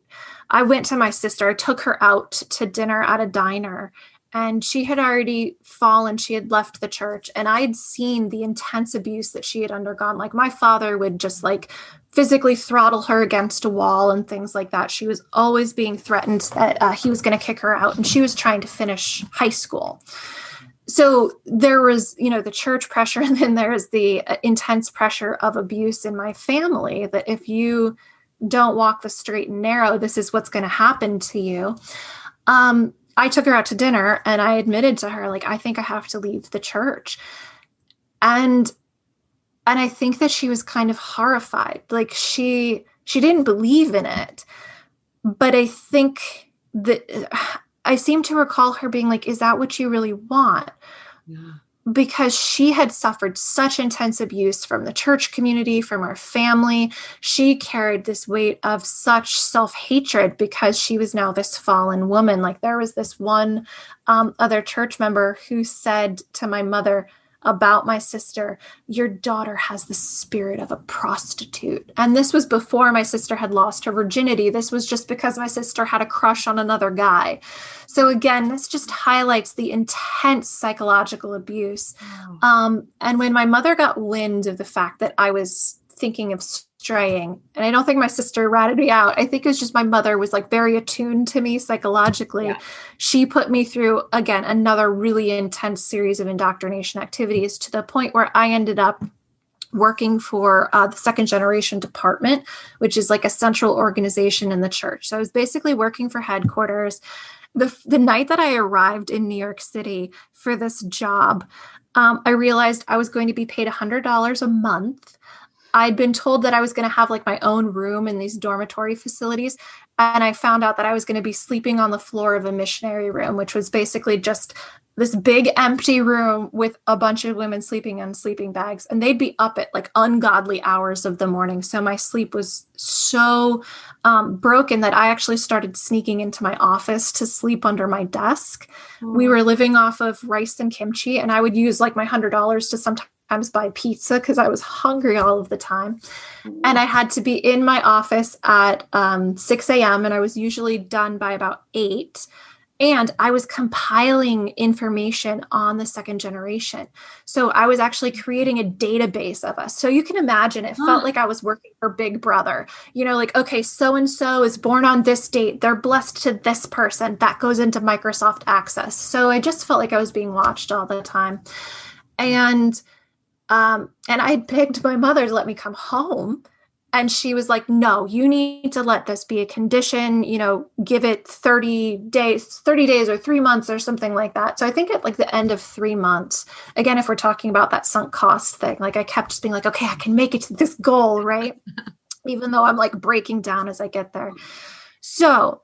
went to my sister. I took her out to dinner at a diner, and she had already fallen. She had left the church, and I had seen the intense abuse that she had undergone. Like, my father would just like physically throttle her against a wall and things like that. She was always being threatened that he was going to kick her out, and she was trying to finish high school. So there was, the church pressure, and then there's the intense pressure of abuse in my family, that if you don't walk the straight and narrow, this is what's going to happen to you. I took her out to dinner and I admitted to her, like, I think I have to leave the church. And I think that she was kind of horrified. Like, she didn't believe in it, but I think that I seem to recall her being like, is that what you really want? Yeah. because she had suffered such intense abuse from the church community, from her family. She carried this weight of such self-hatred because she was now this fallen woman. Like there was this one other church member who said to my mother about my sister, "Your daughter has the spirit of a prostitute." And this was before my sister had lost her virginity. This was just because my sister had a crush on another guy. So again, this just highlights the intense psychological abuse. Wow. And when my mother got wind of the fact that I was thinking of straying, and I don't think my sister ratted me out, I think it was just my mother was like very attuned to me psychologically. Yeah. She put me through, again, another really intense series of indoctrination activities to the point where I ended up working for the second generation department, which is like a central organization in the church. So I was basically working for headquarters. The night that I arrived in New York City for this job, I realized I was going to be paid $100 a month. I'd been told that I was going to have like my own room in these dormitory facilities. And I found out that I was going to be sleeping on the floor of a missionary room, which was basically just this big empty room with a bunch of women sleeping on sleeping bags. And they'd be up at like ungodly hours of the morning. So my sleep was so broken that I actually started sneaking into my office to sleep under my desk. We were living off of rice and kimchi, and I would use like my $100 to sometimes buy pizza because I was hungry all of the time. And I had to be in my office at 6 a.m. and I was usually done by about 8. And I was compiling information on the second generation. So I was actually creating a database of us. So you can imagine it felt like I was working for Big Brother. You know, like, okay, so-and-so is born on this date. They're blessed to this person. That goes into Microsoft Access. So I just felt like I was being watched all the time. And I had begged my mother to let me come home. And she was like, "No, you need to let this be a condition, you know, give it 30 days or 3 months or something like that." So I think at like the end of 3 months, again, if we're talking about that sunk cost thing, like I kept just being like, okay, I can make it to this goal, right? Even though I'm like breaking down as I get there. So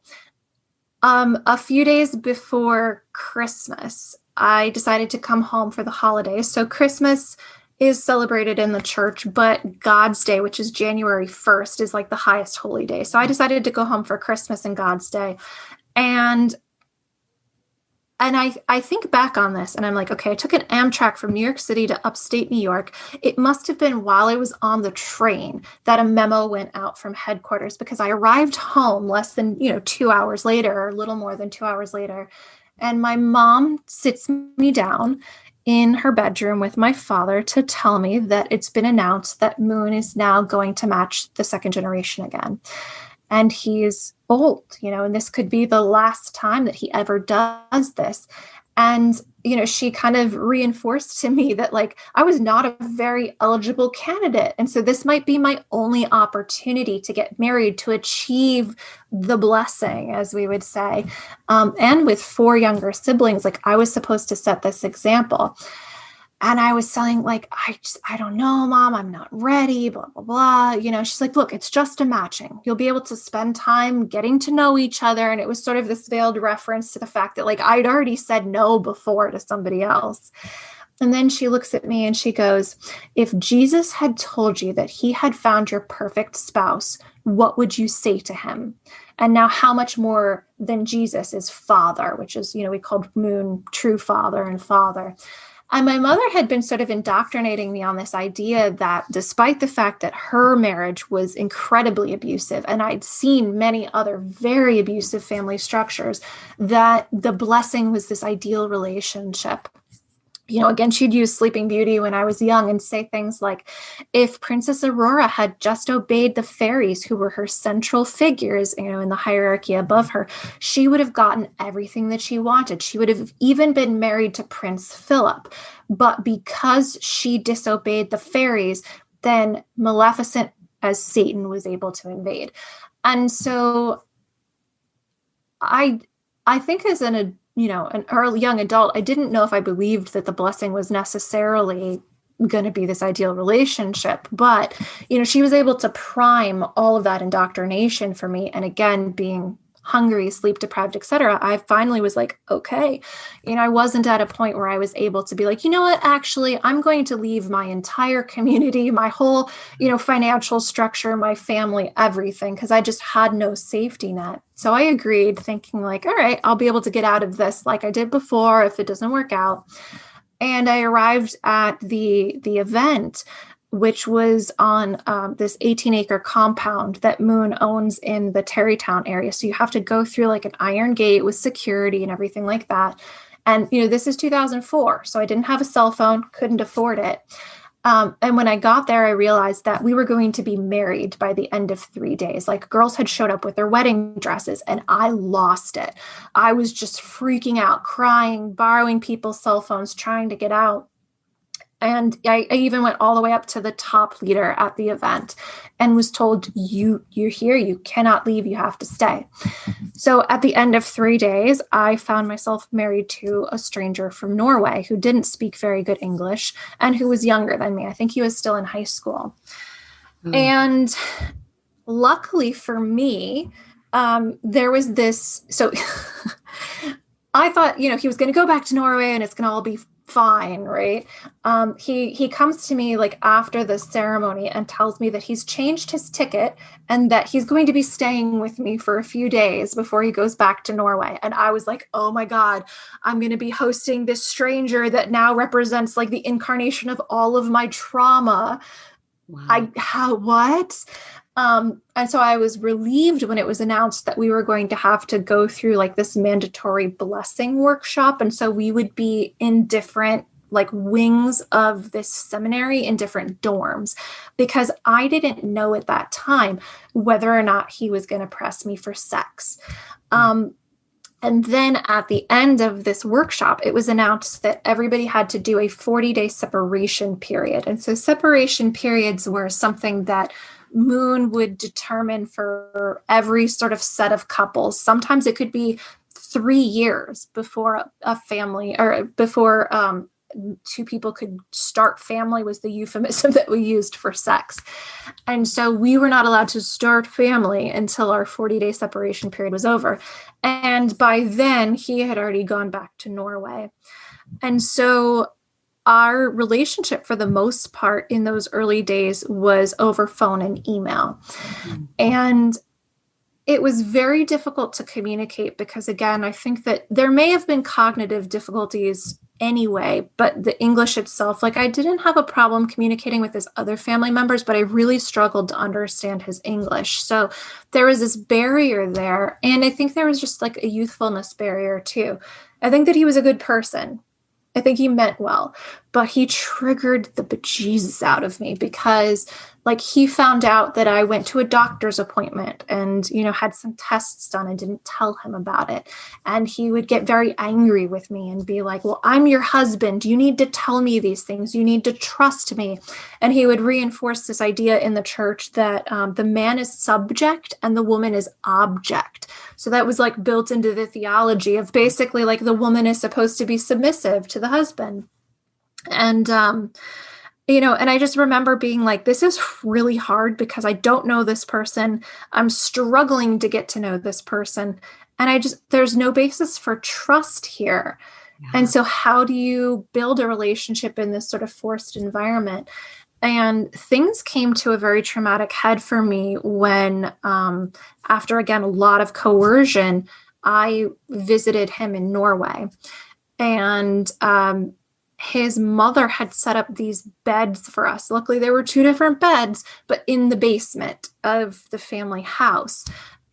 a few days before Christmas, I decided to come home for the holidays. So Christmas is celebrated in the church, but God's Day, which is January 1st, is like the highest holy day. So I decided to go home for Christmas and God's Day. And I think back on this and I'm like, okay, I took an Amtrak from New York City to upstate New York. It must have been while I was on the train that a memo went out from headquarters, because I arrived home less than, 2 hours later, or a little more than 2 hours later. And my mom sits me down in her bedroom with my father to tell me that it's been announced that Moon is now going to match the second generation again. And he's old, and this could be the last time that he ever does this. And, she kind of reinforced to me that like I was not a very eligible candidate. And so this might be my only opportunity to get married, to achieve the blessing, as we would say. And with 4 younger siblings, like I was supposed to set this example. And I was saying like, I don't know, Mom, I'm not ready, blah, blah, blah. She's like, look, it's just a matching. You'll be able to spend time getting to know each other. And it was sort of this veiled reference to the fact that like, I'd already said no before to somebody else. And then she looks at me and she goes, "If Jesus had told you that he had found your perfect spouse, what would you say to him? And now how much more than Jesus is Father," which is, we called Moon true father and father. And my mother had been sort of indoctrinating me on this idea that despite the fact that her marriage was incredibly abusive, and I'd seen many other very abusive family structures, that the blessing was this ideal relationship. Again, she'd use Sleeping Beauty when I was young and say things like, if Princess Aurora had just obeyed the fairies who were her central figures, in the hierarchy above her, she would have gotten everything that she wanted. She would have even been married to Prince Philip. But because she disobeyed the fairies, then Maleficent as Satan was able to invade. And so I think as an early young adult, I didn't know if I believed that the blessing was necessarily going to be this ideal relationship. But, she was able to prime all of that indoctrination for me. And again, being hungry, sleep deprived, etc., I finally was like, okay, I wasn't at a point where I was able to be like, you know what, actually, I'm going to leave my entire community, my whole, financial structure, my family, everything, because I just had no safety net. So I agreed, thinking like, all right, I'll be able to get out of this like I did before if it doesn't work out. And I arrived at the event, which was on this 18-acre compound that Moon owns in the Terrytown area. So you have to go through like an iron gate with security and everything like that. And, this is 2004. So I didn't have a cell phone, couldn't afford it. And when I got there, I realized that we were going to be married by the end of 3 days. Like, girls had showed up with their wedding dresses and I lost it. I was just freaking out, crying, borrowing people's cell phones, trying to get out. And I even went all the way up to the top leader at the event and was told, you're here, you cannot leave, you have to stay. So at the end of 3 days, I found myself married to a stranger from Norway who didn't speak very good English and who was younger than me. I think he was still in high school. And luckily for me, there was this, so I thought, he was going to go back to Norway and it's going to all be fine, right? He comes to me like after the ceremony and tells me that he's changed his ticket and that he's going to be staying with me for a few days before he goes back to Norway. And I was like, oh my God, I'm going to be hosting this stranger that now represents like the incarnation of all of my trauma. Wow. What? And so I was relieved when it was announced that we were going to have to go through like this mandatory blessing workshop. And so we would be in different like wings of this seminary in different dorms, because I didn't know at that time whether or not he was going to press me for sex. And then at the end of this workshop, it was announced that everybody had to do a 40-day separation period. And so separation periods were something that Moon would determine for every sort of set of couples. Sometimes it could be 3 years before a family or before two people could start family was the euphemism that we used for sex. And so we were not allowed to start family until our 40-day separation period was over. And by then he had already gone back to Norway. And so our relationship for the most part in those early days was over phone and email. Mm-hmm. And it was very difficult to communicate because, again, I think that there may have been cognitive difficulties anyway, but the English itself, like I didn't have a problem communicating with his other family members, but I really struggled to understand his English. So there was this barrier there. And I think there was just like a youthfulness barrier too. I think that he was a good person. I think he meant well, but he triggered the bejesus out of me because like he found out that I went to a doctor's appointment and, had some tests done and didn't tell him about it. And he would get very angry with me and be like, well, I'm your husband. You need to tell me these things. You need to trust me. And he would reinforce this idea in the church that the man is subject and the woman is object. So that was like built into the theology of basically like the woman is supposed to be submissive to the husband. And, and I just remember being like, this is really hard because I don't know this person. I'm struggling to get to know this person. And there's no basis for trust here. Yeah. And so how do you build a relationship in this sort of forced environment? And things came to a very traumatic head for me when, after, again, a lot of coercion, I visited him in Norway. And his mother had set up these beds for us. Luckily, there were 2 different beds, but in the basement of the family house.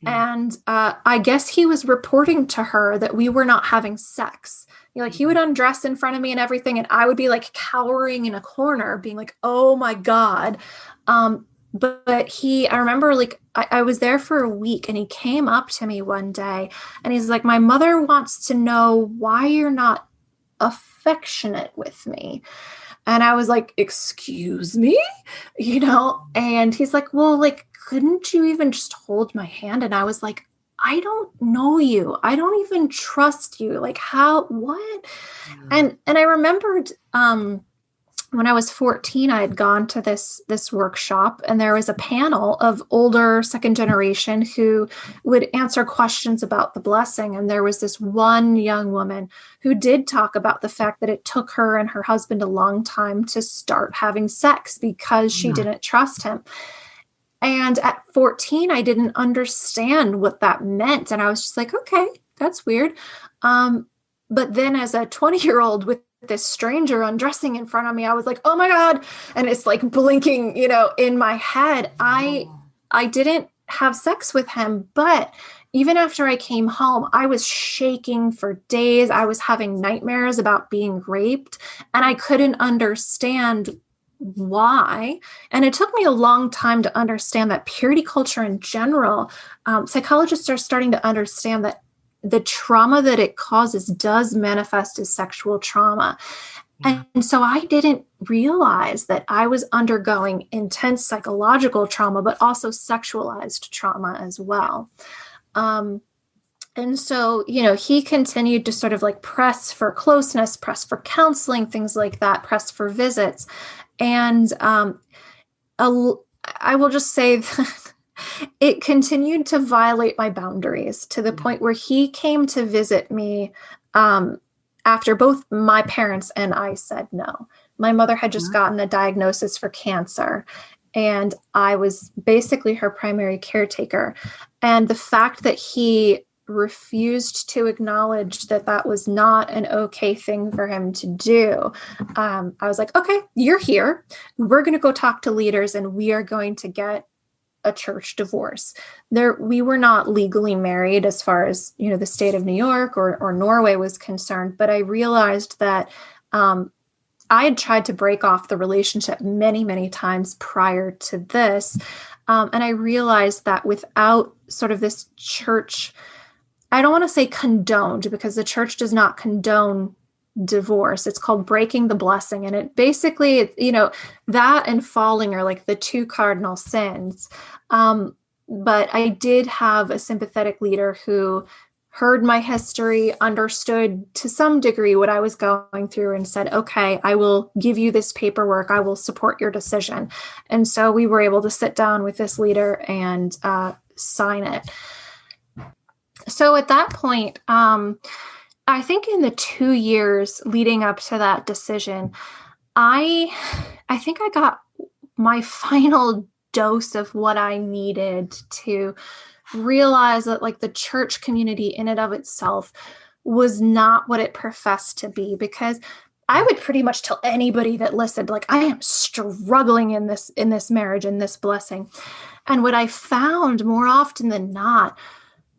And I guess he was reporting to her that we were not having sex. He would undress in front of me and everything, and I would be like cowering in a corner, being like, oh my God. But I remember like I was there for a week and he came up to me one day and he's like, my mother wants to know why you're not affectionate with me. And I was like, excuse me, and he's like, well, like, couldn't you even just hold my hand? And I was like, I don't know you. I don't even trust you. Like what? Yeah. And I remembered, when I was 14, I had gone to this workshop, and there was a panel of older second generation who would answer questions about the blessing. And there was this one young woman who did talk about the fact that it took her and her husband a long time to start having sex because she didn't trust him. And at 14, I didn't understand what that meant. And I was just like, okay, that's weird. But then as a 20-year-old with this stranger undressing in front of me, I was like, oh my God. And it's like blinking, in my head. I didn't have sex with him, but even after I came home, I was shaking for days. I was having nightmares about being raped, and I couldn't understand why. And it took me a long time to understand that purity culture in general, psychologists are starting to understand that the trauma that it causes does manifest as sexual trauma. Yeah. And so I didn't realize that I was undergoing intense psychological trauma, but also sexualized trauma as well. And so, he continued to sort of like press for closeness, press for counseling, things like that, press for visits. And I will just say that it continued to violate my boundaries to the point where he came to visit me after both my parents and I said no. My mother had just gotten a diagnosis for cancer, and I was basically her primary caretaker. And the fact that he refused to acknowledge that that was not an okay thing for him to do, I was like, okay, you're here. We're going to go talk to leaders, and we are going to get a church divorce. We were not legally married as far as, the state of New York or Norway was concerned. But I realized that I had tried to break off the relationship many, many times prior to this. And I realized that without sort of this church, I don't want to say condoned, because the church does not condone divorce. It's called breaking the blessing. And it basically, that and falling are like the two cardinal sins. But I did have a sympathetic leader who heard my history, understood to some degree what I was going through, and said, okay, I will give you this paperwork. I will support your decision. And so we were able to sit down with this leader and sign it. So at that point, I think in the 2 years leading up to that decision, I think I got my final dose of what I needed to realize that like the church community in and of itself was not what it professed to be, because I would pretty much tell anybody that listened, like, I am struggling in this marriage, in this blessing. And what I found more often than not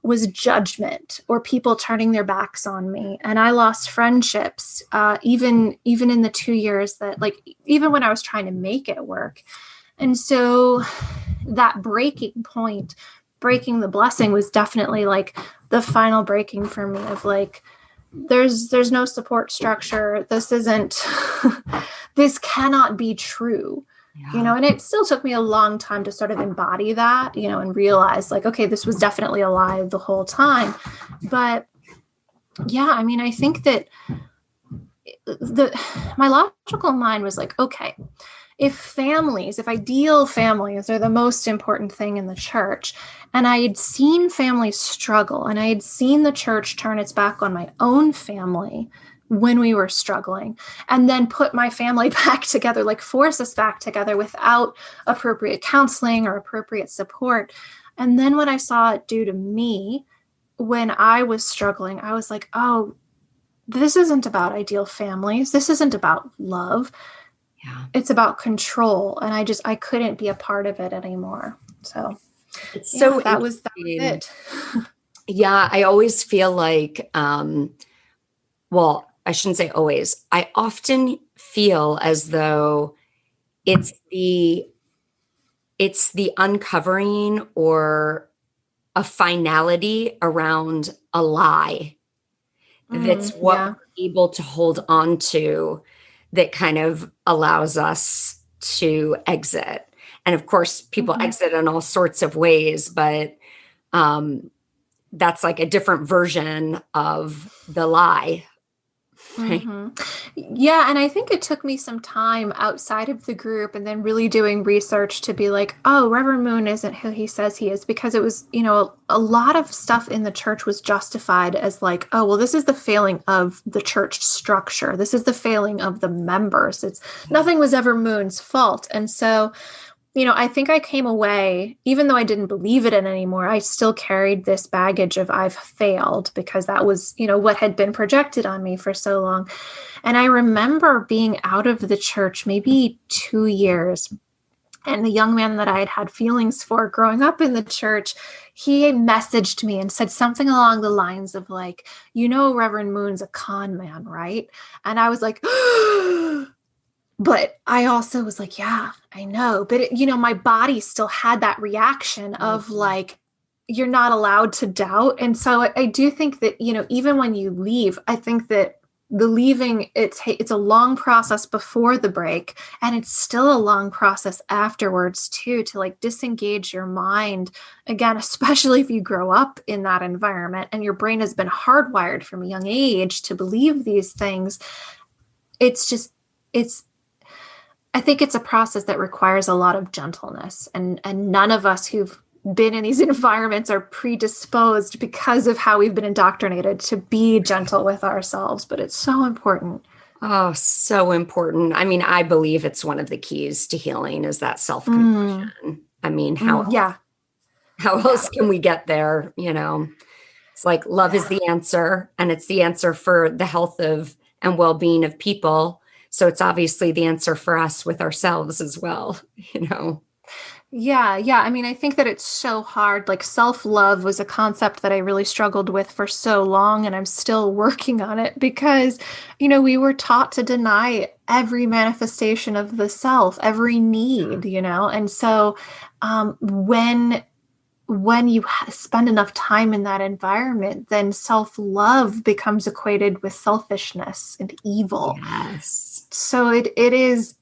was judgment or people turning their backs on me. And I lost friendships, even in the 2 years that, like, even when I was trying to make it work. And so that breaking point, breaking the blessing, was definitely like the final breaking for me of like, there's no support structure. This cannot be true. Yeah. And it still took me a long time to sort of embody that, and realize like, okay, this was definitely a lie the whole time. But yeah, I mean, I think that my logical mind was like, okay, if ideal families are the most important thing in the church, and I had seen families struggle, and I had seen the church turn its back on my own family when we were struggling, and then put my family back together, like force us back together without appropriate counseling or appropriate support. And then what I saw it do to me when I was struggling, I was like, oh, this isn't about ideal families. This isn't about love. Yeah. It's about control. And I couldn't be a part of it anymore. So that was it. Yeah. I always feel like, I shouldn't say always. I often feel as though it's the uncovering or a finality around a lie that's what we're able to hold on to that kind of allows us to exit. And of course, people exit in all sorts of ways, but that's like a different version of the lie. Right. Yeah. And I think it took me some time outside of the group and then really doing research to be like, oh, Reverend Moon isn't who he says he is, because it was, a lot of stuff in the church was justified as like, oh, well, this is the failing of the church structure. This is the failing of the members. Nothing was ever Moon's fault. And so, I think I came away, even though I didn't believe it in anymore, I still carried this baggage of I've failed, because that was, what had been projected on me for so long. And I remember being out of the church maybe 2 years. And the young man that I had had feelings for growing up in the church, he messaged me and said something along the lines of like, Reverend Moon's a con man, right? And I was like, but I also was like, yeah, I know. But, my body still had that reaction of like, you're not allowed to doubt. And so I do think that, even when you leave, I think that the leaving, it's a long process before the break. And it's still a long process afterwards too, to like disengage your mind again, especially if you grow up in that environment and your brain has been hardwired from a young age to believe these things. I think it's a process that requires a lot of gentleness, and none of us who've been in these environments are predisposed because of how we've been indoctrinated to be gentle with ourselves, but it's so important. Oh, so important. I mean, I believe it's one of the keys to healing is that self-compassion. I mean, how else can we get there? It's like love is the answer, and it's the answer for the health of and well-being of people. So it's obviously the answer for us with ourselves as well, Yeah. I mean, I think that it's so hard. Like self-love was a concept that I really struggled with for so long, and I'm still working on it because, we were taught to deny every manifestation of the self, every need, and so when you spend enough time in that environment, then self-love becomes equated with selfishness and evil. Yes. So it is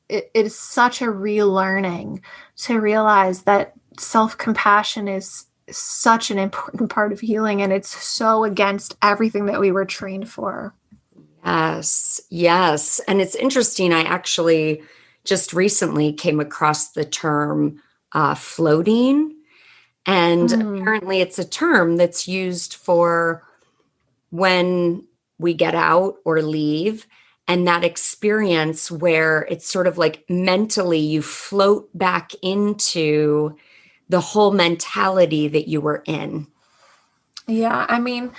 such a relearning to realize that self-compassion is such an important part of healing, and it's so against everything that we were trained for. Yes. And it's interesting. I actually just recently came across the term floating. And apparently it's a term that's used for when we get out or leave, and that experience where it's sort of like mentally you float back into the whole mentality that you were in. Yeah. I mean,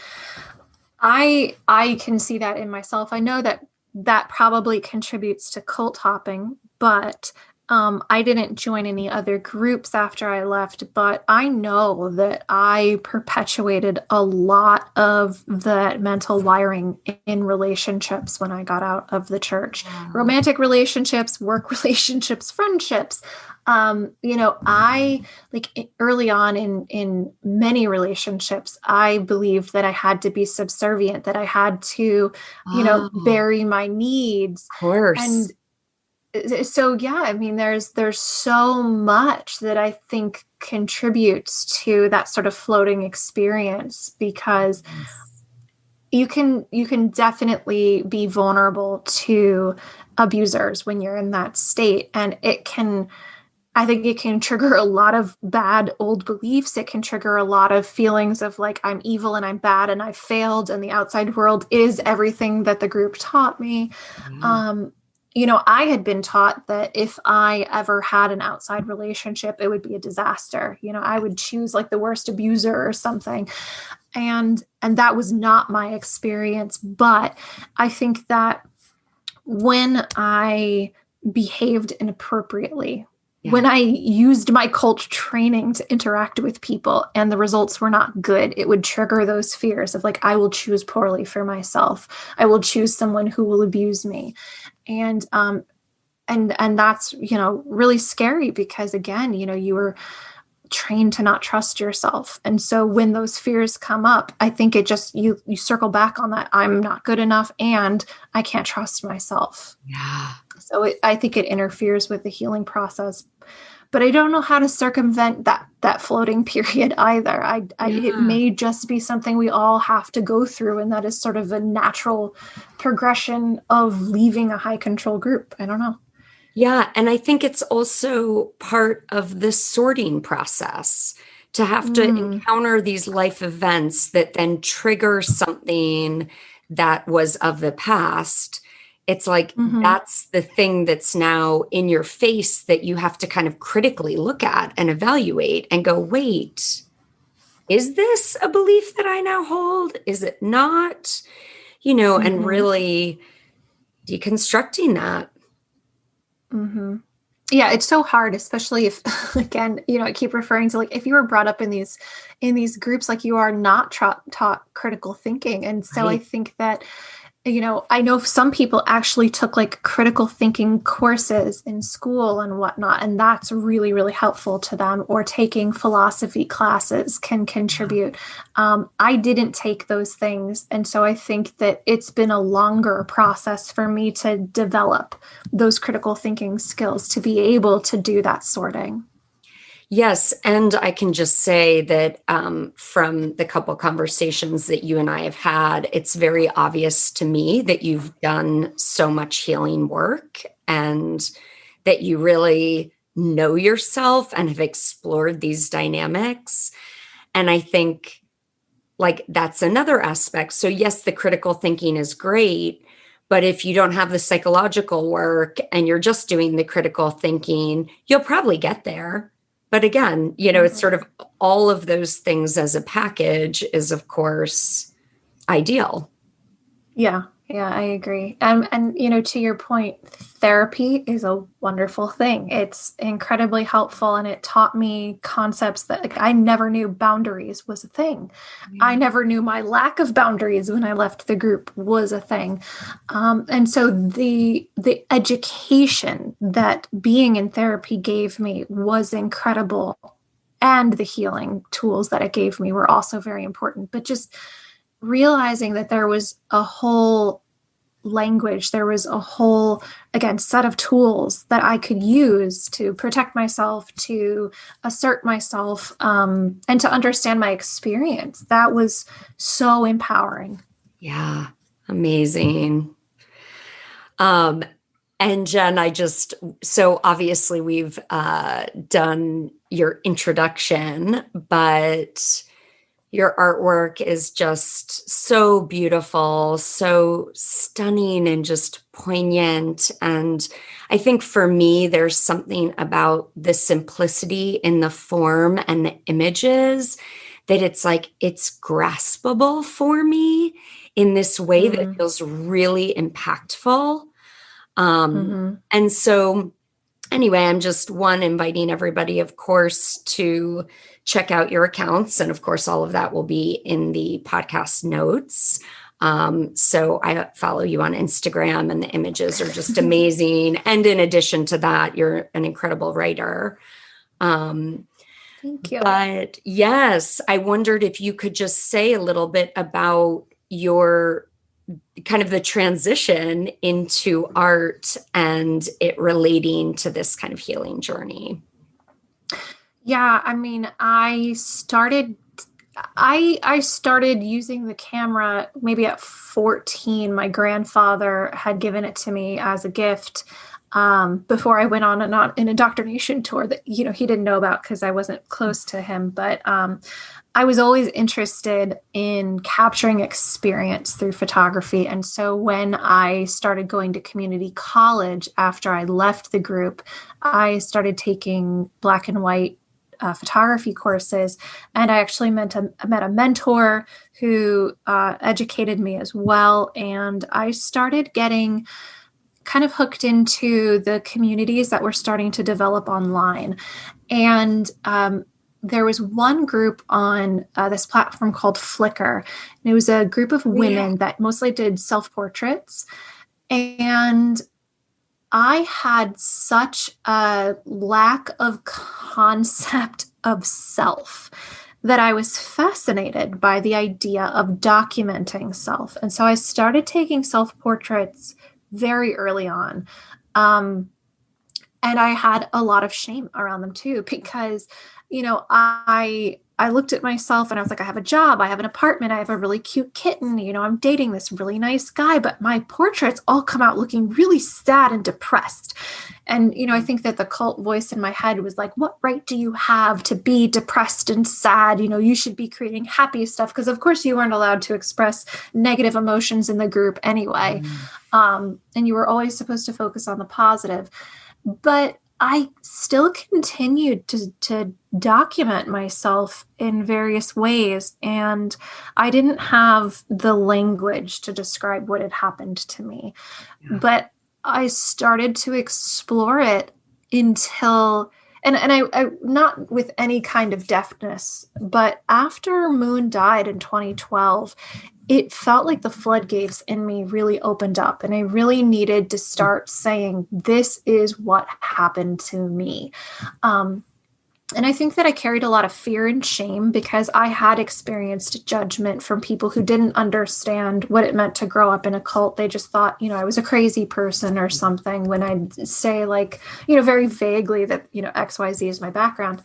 I can see that in myself. I know that probably contributes to cult hopping, but I didn't join any other groups after I left, but I know that I perpetuated a lot of that mental wiring in relationships when I got out of the church. Wow. Romantic relationships, work relationships, friendships. I like early on in many relationships, I believed that I had to be subservient, that I had to, bury my needs. Of course. And so, yeah, I mean, there's so much that I think contributes to that sort of floating experience, because you can definitely be vulnerable to abusers when you're in that state. And I think it can trigger a lot of bad old beliefs. It can trigger a lot of feelings of like, I'm evil and I'm bad and I failed and the outside world is everything that the group taught me. I had been taught that if I ever had an outside relationship, it would be a disaster. I would choose like the worst abuser or something. And that was not my experience. But I think that when I behaved inappropriately, when I used my cult training to interact with people and the results were not good, it would trigger those fears of like, I will choose poorly for myself. I will choose someone who will abuse me. And that's, really scary because again, you were trained to not trust yourself. And so when those fears come up, I think it just, you circle back on that. I'm not good enough and I can't trust myself. Yeah. So I think it interferes with the healing process. but I don't know how to circumvent that floating period either. It may just be something we all have to go through, and that is sort of a natural progression of leaving a high control group. I don't know. Yeah. And I think it's also part of the sorting process to have to encounter these life events that then trigger something that was of the past. It's like, that's the thing that's now in your face that you have to kind of critically look at and evaluate and go, wait, is this a belief that I now hold? Is it not? And really deconstructing that. Yeah, it's so hard, especially if, again, I keep referring to, like, if you were brought up in these groups, like, you are not taught critical thinking. And so I think that, I know some people actually took like critical thinking courses in school and whatnot, and that's really, really helpful to them, or taking philosophy classes can contribute. I didn't take those things. And so I think that it's been a longer process for me to develop those critical thinking skills to be able to do that sorting. Yes. And I can just say that from the couple conversations that you and I have had, it's very obvious to me that you've done so much healing work and that you really know yourself and have explored these dynamics. And I think, like, that's another aspect. So yes, the critical thinking is great, but if you don't have the psychological work and you're just doing the critical thinking, you'll probably get there. But again, it's sort of all of those things as a package is, of course, ideal. Yeah, I agree. And to your point, therapy is a wonderful thing. It's incredibly helpful, and it taught me concepts that, like, I never knew boundaries was a thing. I never knew my lack of boundaries when I left the group was a thing. And so the education that being in therapy gave me was incredible, and the healing tools that it gave me were also very important. But just realizing that there was a whole language, there was a whole, again, set of tools that I could use to protect myself, to assert myself, and to understand my experience. That was so empowering. Yeah, amazing. And Jen, so obviously we've done your introduction, but your artwork is just so beautiful, so stunning, and just poignant. And I think for me, there's something about the simplicity in the form and the images that it's like, it's graspable for me in this way that feels really impactful. And so anyway, I'm just inviting everybody, of course, to check out your accounts. And of course, all of that will be in the podcast notes. So I follow you on Instagram, and the images are just amazing. And in addition to that, you're an incredible writer. Thank you. But yes, I wondered if you could just say a little bit about your kind of the transition into art and it relating to this kind of healing journey. Yeah, I mean, I started using the camera maybe at 14. My grandfather had given it to me as a gift before I went on an indoctrination tour that, he didn't know about because I wasn't close to him. But I was always interested in capturing experience through photography. And so when I started going to community college after I left the group, I started taking black and white photography courses. And I actually met a mentor who educated me as well. And I started getting kind of hooked into the communities that were starting to develop online. And there was one group on this platform called Flickr. And it was a group of women that mostly did self-portraits. And I had such a lack of concept of self that I was fascinated by the idea of documenting self. And so I started taking self-portraits very early on. And I had a lot of shame around them too, because, I looked at myself and I was like, I have a job, I have an apartment, I have a really cute kitten, I'm dating this really nice guy, but my portraits all come out looking really sad and depressed. And, I think that the cult voice in my head was like, what right do you have to be depressed and sad? You should be creating happy stuff, because of course you weren't allowed to express negative emotions in the group anyway. And you were always supposed to focus on the positive. But I still continued to document myself in various ways. And I didn't have the language to describe what had happened to me. Yeah. But I started to explore it until, and I not with any kind of deftness, but after Moon died in 2012, it felt like the floodgates in me really opened up, and I really needed to start saying, this is what happened to me. And I think that I carried a lot of fear and shame because I had experienced judgment from people who didn't understand what it meant to grow up in a cult. They just thought, I was a crazy person or something when I'd say very vaguely that, XYZ is my background.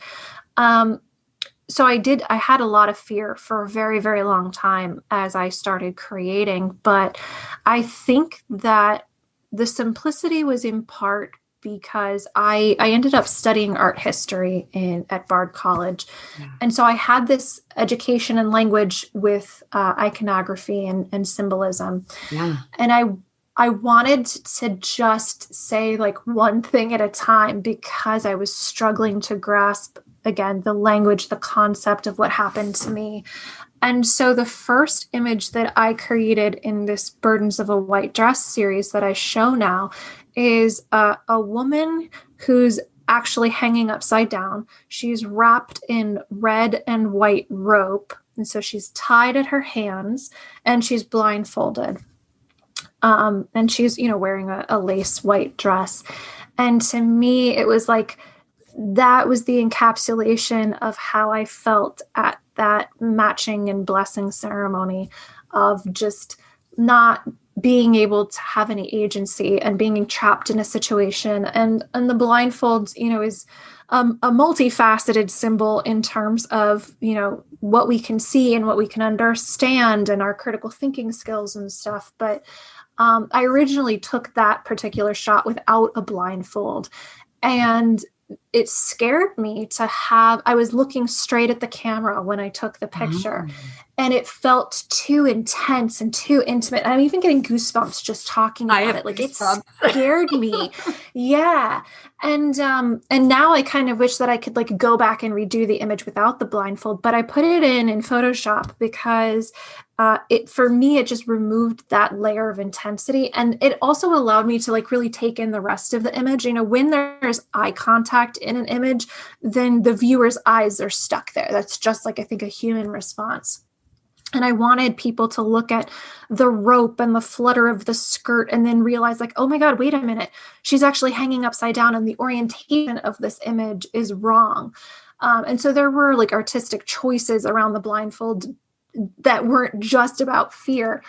So I had a lot of fear for a very, very long time as I started creating, but I think that the simplicity was in part because I ended up studying art history at Bard College. Yeah. And so I had this education in language with iconography and symbolism. Yeah. And I wanted to just say one thing at a time because I was struggling to grasp, again, the language, the concept of what happened to me. And so the first image that I created in this Burdens of a White Dress series that I show now is a woman who's actually hanging upside down. She's wrapped in red and white rope. And so she's tied at her hands and she's blindfolded. And she's, wearing a lace white dress. And to me, it was like, that was the encapsulation of how I felt at that matching and blessing ceremony of just not being able to have any agency and being trapped in a situation. And the blindfold, is a multifaceted symbol in terms of, what we can see and what we can understand and our critical thinking skills and stuff. But I originally took that particular shot without a blindfold. And it scared me I was looking straight at the camera when I took the picture, and it felt too intense and too intimate. I'm even getting goosebumps just talking about it. It scared me. Yeah. And now I kind of wish that I could go back and redo the image without the blindfold, but I put it in Photoshop because for me, it just removed that layer of intensity. And it also allowed me to really take in the rest of the image. When there's eye contact in an image, then the viewer's eyes are stuck there. That's just I think a human response. And I wanted people to look at the rope and the flutter of the skirt and then realize oh my God, wait a minute. She's actually hanging upside down and the orientation of this image is wrong. And so there were artistic choices around the blindfold that weren't just about fear.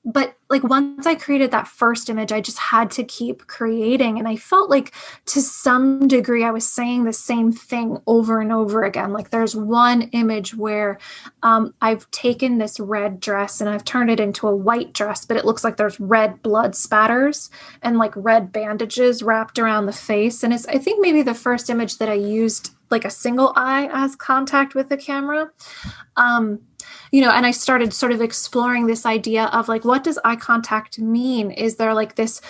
But once I created that first image, I just had to keep creating. And I felt to some degree, I was saying the same thing over and over again. There's one image where I've taken this red dress and I've turned it into a white dress, but it looks like there's red blood spatters and red bandages wrapped around the face. And it's, I think, maybe the first image that I used a single eye as contact with the camera. And I started sort of exploring this idea of what does eye contact mean? Is there this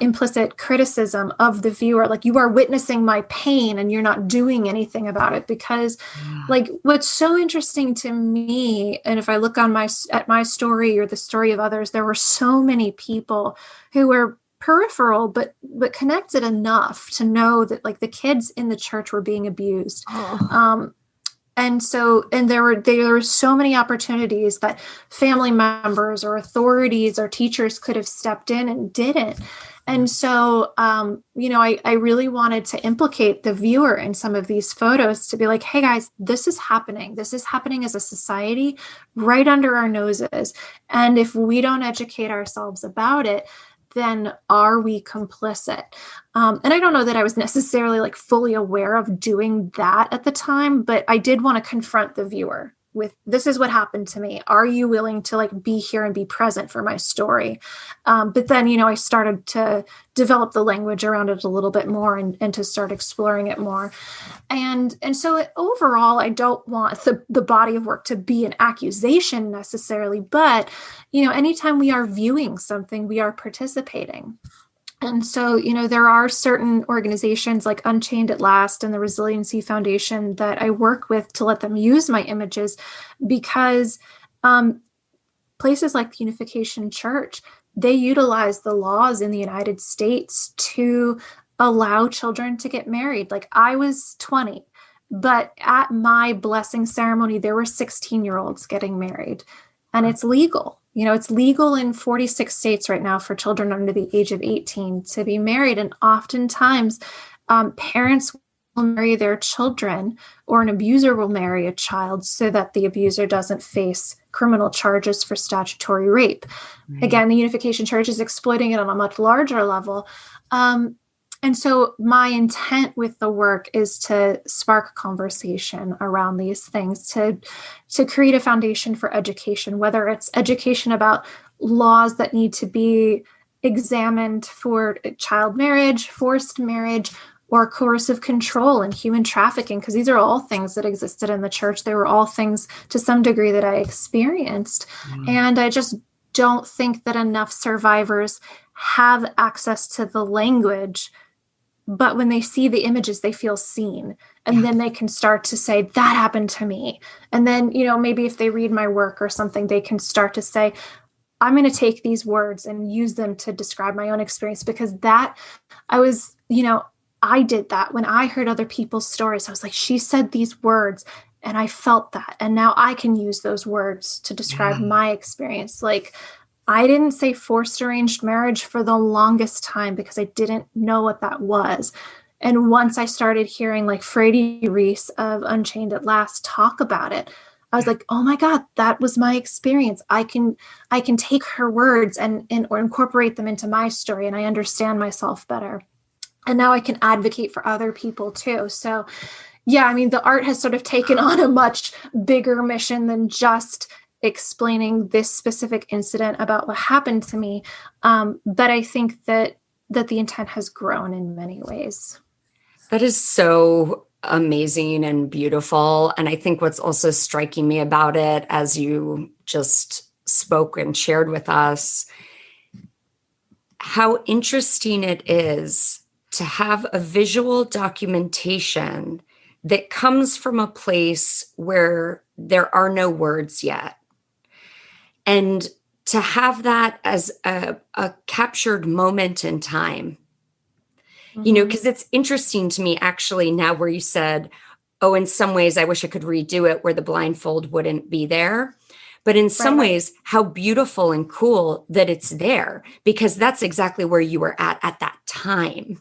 implicit criticism of the viewer? You are witnessing my pain and you're not doing anything about it, because what's so interesting to me, and if I look at my story or the story of others, there were so many people who were peripheral, but connected enough to know that the kids in the church were being abused. And there were so many opportunities that family members or authorities or teachers could have stepped in and didn't. And so, I really wanted to implicate the viewer in some of these photos to be hey guys, this is happening. This is happening as a society right under our noses. And if we don't educate ourselves about it, then are we complicit? And I don't know that I was necessarily like fully aware of doing that at the time, but I did want to confront the viewer with, this is what happened to me. Are you willing to like be here and be present for my story? But then, I started to develop the language around it a little bit more and to start exploring it more. And so overall, I don't want the body of work to be an accusation necessarily, but, anytime we are viewing something, we are participating. And so, there are certain organizations like Unchained at Last and the Resiliency Foundation that I work with to let them use my images, because places like the Unification Church, they utilize the laws in the United States to allow children to get married. Like, I was 20, but at my blessing ceremony, there were 16-year-olds getting married, and it's legal. It's legal in 46 states right now for children under the age of 18 to be married. And oftentimes parents will marry their children, or an abuser will marry a child so that the abuser doesn't face criminal charges for statutory rape. Right. Again, the Unification Church is exploiting it on a much larger level. And so my intent with the work is to spark conversation around these things, to create a foundation for education, whether it's education about laws that need to be examined for child marriage, forced marriage, or coercive control and human trafficking, because these are all things that existed in the church. They were all things to some degree that I experienced. And I just don't think that enough survivors have access to the language. But when they see the images, they feel seen. And then they can start to say, that happened to me. And then, maybe if they read my work or something, they can start to say, I'm going to take these words and use them to describe my own experience, because I did that when I heard other people's stories. I was like, she said these words and I felt that. And now I can use those words to describe my experience. Like, I didn't say forced arranged marriage for the longest time because I didn't know what that was. And once I started hearing like Freddie Reese of Unchained at Last talk about it, I was like, oh my God, that was my experience. I can take her words or incorporate them into my story, and I understand myself better. And now I can advocate for other people too. So yeah, the art has sort of taken on a much bigger mission than just explaining this specific incident about what happened to me. But I think that the intent has grown in many ways. That is so amazing and beautiful. And I think what's also striking me about it, as you just spoke and shared with us, how interesting it is to have a visual documentation that comes from a place where there are no words yet. And to have that as a captured moment in time, because it's interesting to me actually now where you said, oh, in some ways, I wish I could redo it where the blindfold wouldn't be there. But in some ways, how beautiful and cool that it's there, because that's exactly where you were at that time.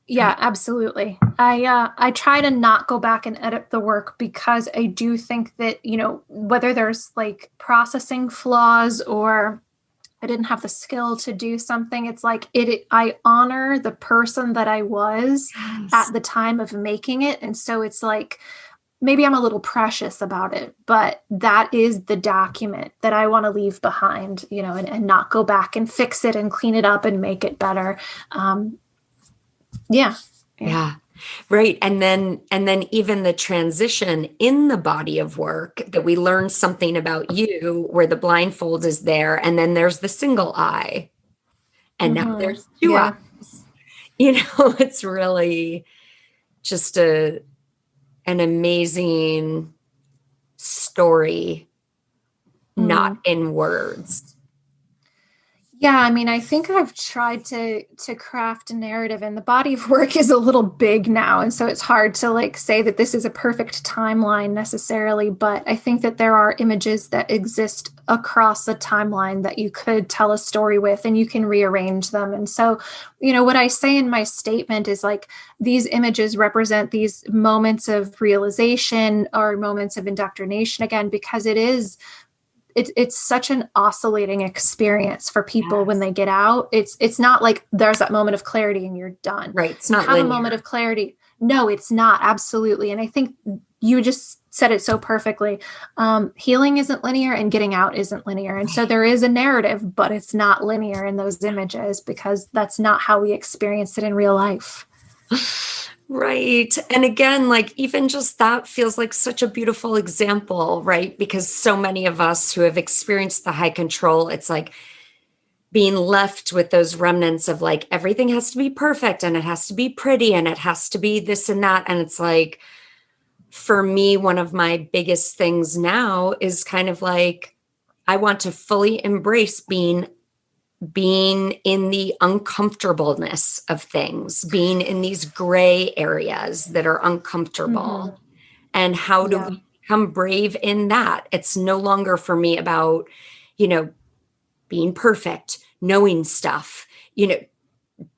Yeah, absolutely. I try to not go back and edit the work, because I do think that, whether there's like processing flaws or I didn't have the skill to do something, it's like I honor the person that I was at the time of making it. And so it's like, maybe I'm a little precious about it, but that is the document that I want to leave behind, and not go back and fix it and clean it up and make it better. Yeah. Right. And then even the transition in the body of work that we learn something about you where the blindfold is there, and then there's the single eye, and now there's two eyes. It's really just an amazing story, not in words. Yeah, I think I've tried to craft a narrative, and the body of work is a little big now. And so it's hard to say that this is a perfect timeline necessarily, but I think that there are images that exist across the timeline that you could tell a story with, and you can rearrange them. And so, what I say in my statement is these images represent these moments of realization or moments of indoctrination, again, because it is it's such an oscillating experience for people when Yes. they get out. It's not like there's that moment of clarity and you're done. Right. It's not Have linear. a moment of clarity. No, it's not. Absolutely. And I think you just said it so perfectly. Healing isn't linear and getting out isn't linear. And so there is a narrative, but it's not linear in those images because that's not how we experience it in real life. Right. And again, like even just that feels like such a beautiful example, right? Because so many of us who have experienced the high control, it's like being left with those remnants of like everything has to be perfect and it has to be pretty and it has to be this and that. And it's like, for me, one of my biggest things now is kind of like, I want to fully embrace being in the uncomfortableness of things, being in these gray areas that are uncomfortable. And how do we become brave in that? It's no longer for me about, being perfect, knowing stuff,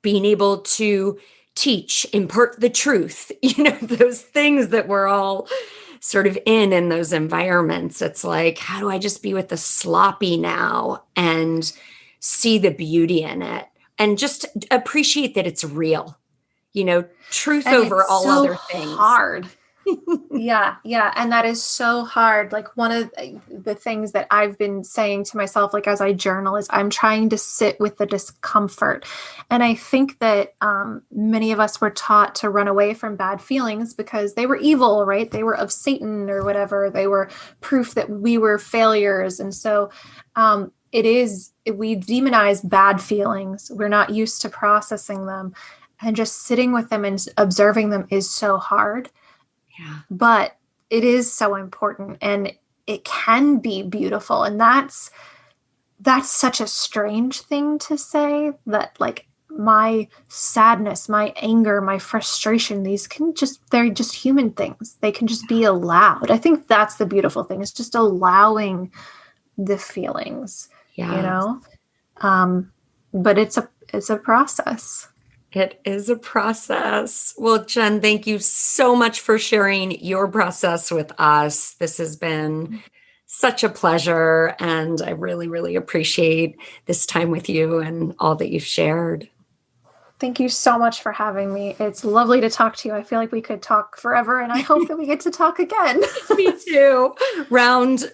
being able to teach, impart the truth, those things that we're all sort of in those environments. It's like, how do I just be with the sloppy now and see the beauty in it and just appreciate that it's real, truth And over it's all so other things. Hard. Yeah. And that is so hard. Like one of the things that I've been saying to myself, like as I journal, is I'm trying to sit with the discomfort. And I think that many of us were taught to run away from bad feelings because they were evil, right? They were of Satan or whatever. They were proof that we were failures. And so we demonize bad feelings. We're not used to processing them. And just sitting with them and observing them is so hard. Yeah. But it is so important and it can be beautiful. And that's such a strange thing to say, that like my sadness, my anger, my frustration, they're just human things. They can just be allowed. I think that's the beautiful thing, is just allowing the feelings, but it's a process. It is a process. Well, Jen, thank you so much for sharing your process with us. This has been such a pleasure, and I really, really appreciate this time with you and all that you've shared. Thank you so much for having me. It's lovely to talk to you. I feel like we could talk forever, and I hope that we get to talk again. Me too.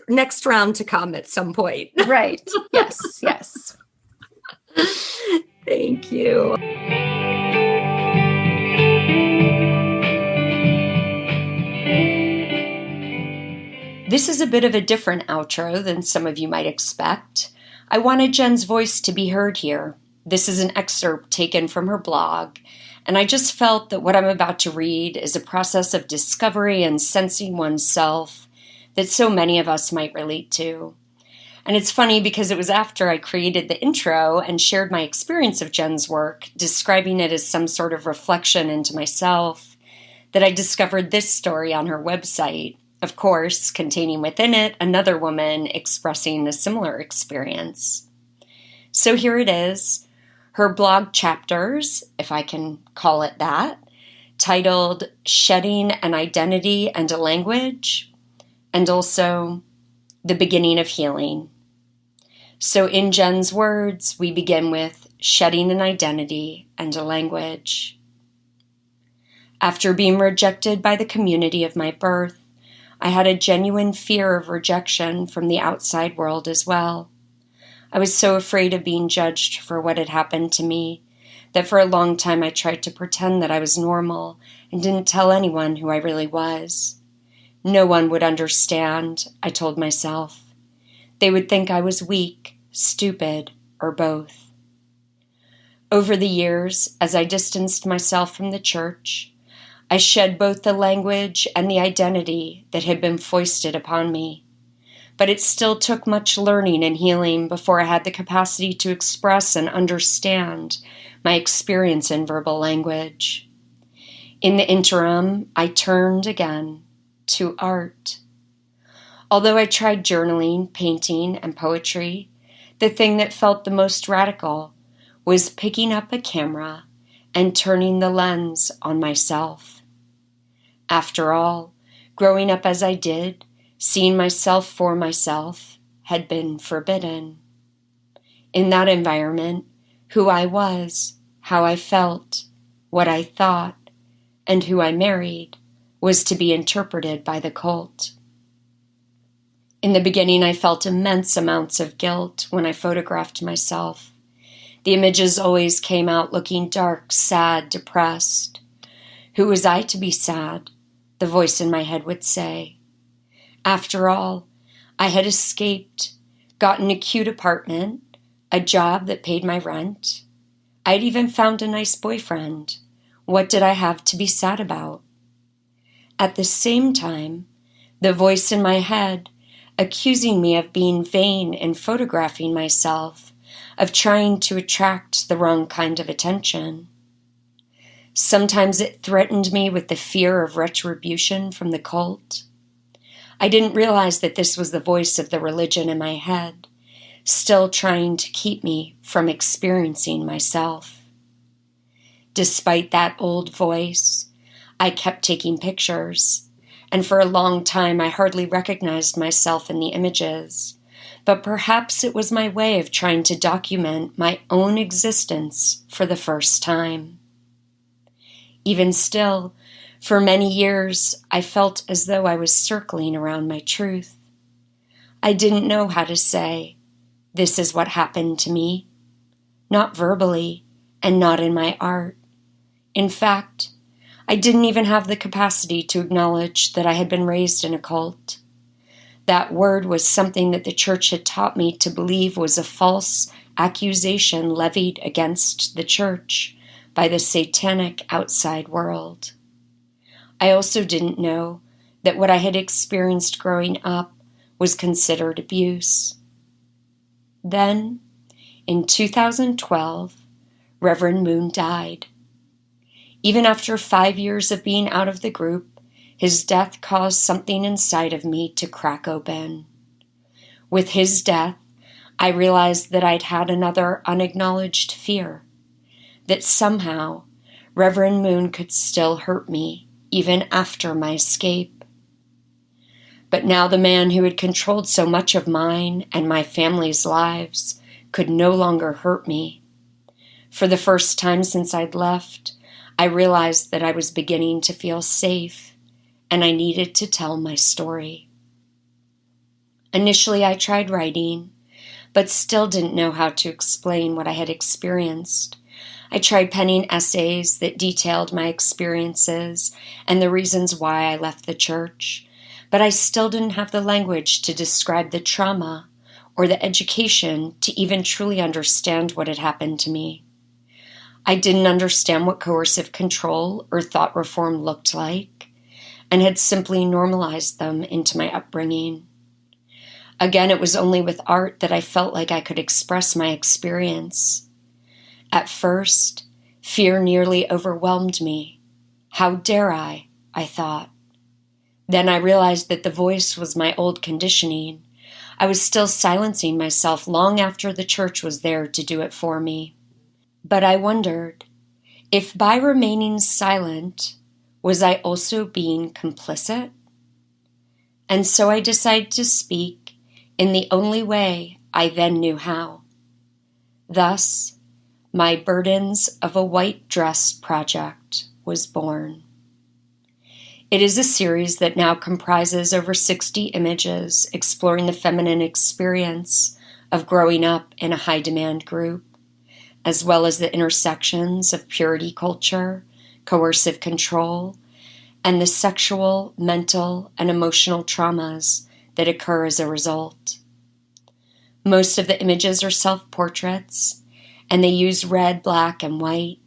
Next round to come at some point. Right. Yes. Thank you. This is a bit of a different outro than some of you might expect. I wanted Jen's voice to be heard here. This is an excerpt taken from her blog, and I just felt that what I'm about to read is a process of discovery and sensing oneself that so many of us might relate to. And it's funny because it was after I created the intro and shared my experience of Jen's work, describing it as some sort of reflection into myself, that I discovered this story on her website. Of course, containing within it another woman expressing a similar experience. So here it is, her blog chapters, if I can call it that, titled Shedding an Identity and a Language, and also The Beginning of Healing. So in Jen's words, we begin with shedding an identity and a language. After being rejected by the community of my birth, I had a genuine fear of rejection from the outside world as well. I was so afraid of being judged for what had happened to me that for a long time I tried to pretend that I was normal and didn't tell anyone who I really was. No one would understand, I told myself. They would think I was weak, stupid, or both. Over the years, as I distanced myself from the church, I shed both the language and the identity that had been foisted upon me. But it still took much learning and healing before I had the capacity to express and understand my experience in verbal language. In the interim, I turned again to art. Although I tried journaling, painting, and poetry, the thing that felt the most radical was picking up a camera and turning the lens on myself. After all, growing up as I did, seeing myself for myself, had been forbidden. In that environment, who I was, how I felt, what I thought, and who I married was to be interpreted by the cult. In the beginning, I felt immense amounts of guilt when I photographed myself. The images always came out looking dark, sad, depressed. Who was I to be sad? The voice in my head would say. After all, I had escaped, gotten a cute apartment, a job that paid my rent. I'd even found a nice boyfriend. What did I have to be sad about? At the same time, the voice in my head accusing me of being vain in photographing myself, of trying to attract the wrong kind of attention. Sometimes it threatened me with the fear of retribution from the cult. I didn't realize that this was the voice of the religion in my head, still trying to keep me from experiencing myself. Despite that old voice, I kept taking pictures, and for a long time I hardly recognized myself in the images, but perhaps it was my way of trying to document my own existence for the first time. Even still, for many years, I felt as though I was circling around my truth. I didn't know how to say, "This is what happened to me," not verbally and not in my art. In fact, I didn't even have the capacity to acknowledge that I had been raised in a cult. That word was something that the church had taught me to believe was a false accusation levied against the church by the satanic outside world. I also didn't know that what I had experienced growing up was considered abuse. Then, in 2012, Reverend Moon died. Even after 5 years of being out of the group, his death caused something inside of me to crack open. With his death, I realized that I'd had another unacknowledged fear, that somehow Reverend Moon could still hurt me, even after my escape. But now the man who had controlled so much of mine and my family's lives could no longer hurt me. For the first time since I'd left, I realized that I was beginning to feel safe, and I needed to tell my story. Initially, I tried writing, but still didn't know how to explain what I had experienced. I tried penning essays that detailed my experiences and the reasons why I left the church, but I still didn't have the language to describe the trauma or the education to even truly understand what had happened to me. I didn't understand what coercive control or thought reform looked like, and had simply normalized them into my upbringing. Again, it was only with art that I felt like I could express my experience. At first, fear nearly overwhelmed me. How dare I thought. Then I realized that the voice was my old conditioning. I was still silencing myself long after the church was there to do it for me. But I wondered, if by remaining silent, was I also being complicit? And so I decided to speak in the only way I then knew how. Thus, my Burdens of a White Dress project was born. It is a series that now comprises over 60 images exploring the feminine experience of growing up in a high-demand group, as well as the intersections of purity culture, coercive control, and the sexual, mental, and emotional traumas that occur as a result. Most of the images are self-portraits, and they use red, black, and white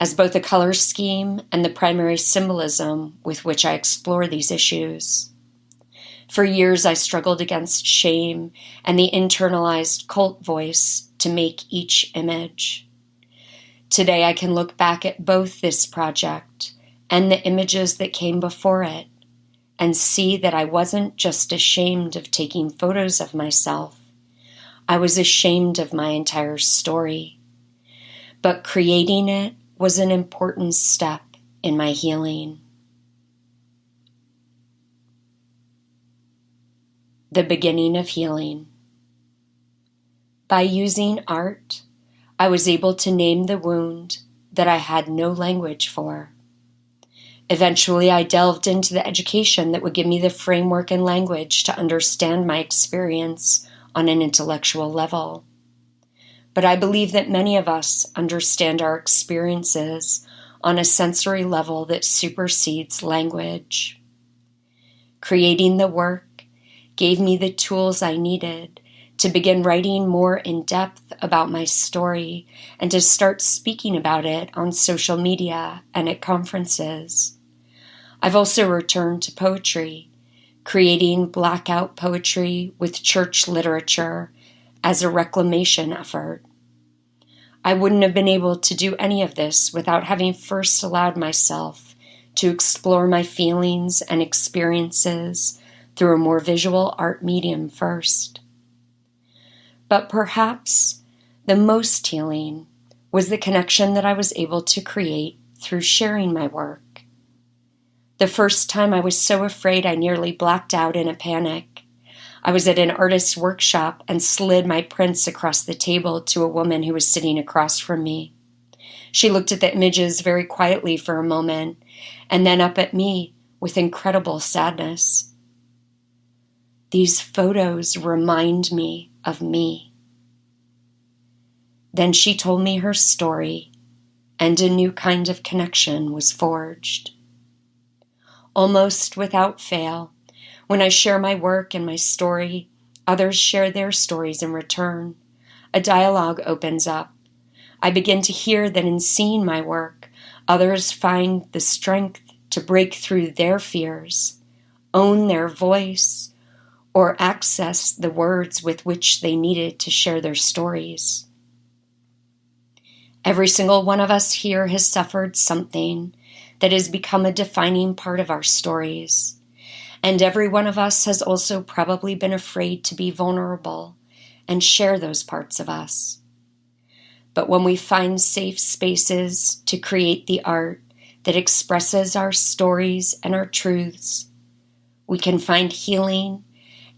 as both a color scheme and the primary symbolism with which I explore these issues. For years, I struggled against shame and the internalized cult voice to make each image. Today, I can look back at both this project and the images that came before it and see that I wasn't just ashamed of taking photos of myself. I was ashamed of my entire story. But creating it was an important step in my healing. The beginning of healing. By using art, I was able to name the wound that I had no language for. Eventually, I delved into the education that would give me the framework and language to understand my experience on an intellectual level. But I believe that many of us understand our experiences on a sensory level that supersedes language. Creating the work gave me the tools I needed to begin writing more in depth about my story and to start speaking about it on social media and at conferences. I've also returned to poetry, creating blackout poetry with church literature as a reclamation effort. I wouldn't have been able to do any of this without having first allowed myself to explore my feelings and experiences through a more visual art medium first. But perhaps the most healing was the connection that I was able to create through sharing my work. The first time I was so afraid I nearly blacked out in a panic. I was at an artist's workshop and slid my prints across the table to a woman who was sitting across from me. She looked at the images very quietly for a moment and then up at me with incredible sadness. These photos remind me of me. Then she told me her story, and a new kind of connection was forged. Almost without fail, when I share my work and my story, others share their stories in return. A dialogue opens up. I begin to hear that in seeing my work, others find the strength to break through their fears, own their voice, or access the words with which they needed to share their stories. Every single one of us here has suffered something that has become a defining part of our stories. And every one of us has also probably been afraid to be vulnerable and share those parts of us. But when we find safe spaces to create the art that expresses our stories and our truths, we can find healing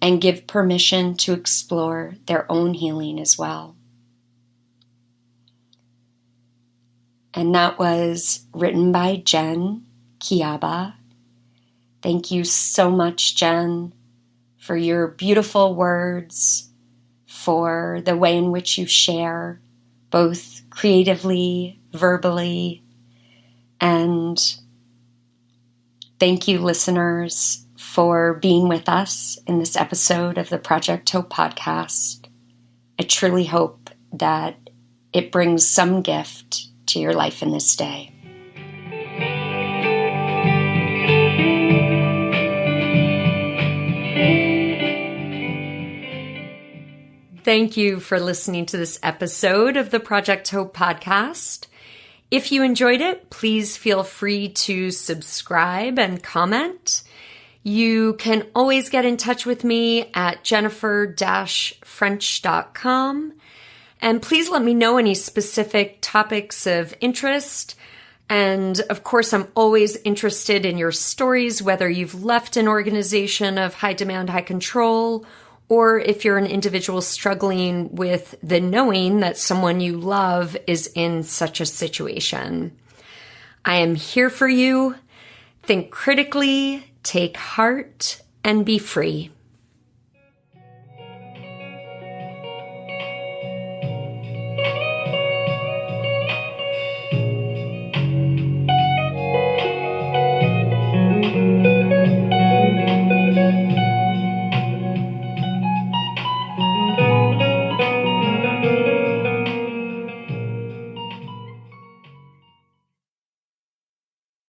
and give permission to explore their own healing as well. And that was written by Jen Kiaba. Thank you so much, Jen, for your beautiful words, for the way in which you share, both creatively, verbally, and thank you, listeners, for being with us in this episode of the Project Hope podcast. I truly hope that it brings some gift to your life in this day. Thank you for listening to this episode of the Project Hope podcast. If you enjoyed it, please feel free to subscribe and comment. You can always get in touch with me at jennifer-french.com. And please let me know any specific topics of interest. And of course, I'm always interested in your stories, whether you've left an organization of high demand, high control, or if you're an individual struggling with the knowing that someone you love is in such a situation. I am here for you. Think critically, take heart, and be free.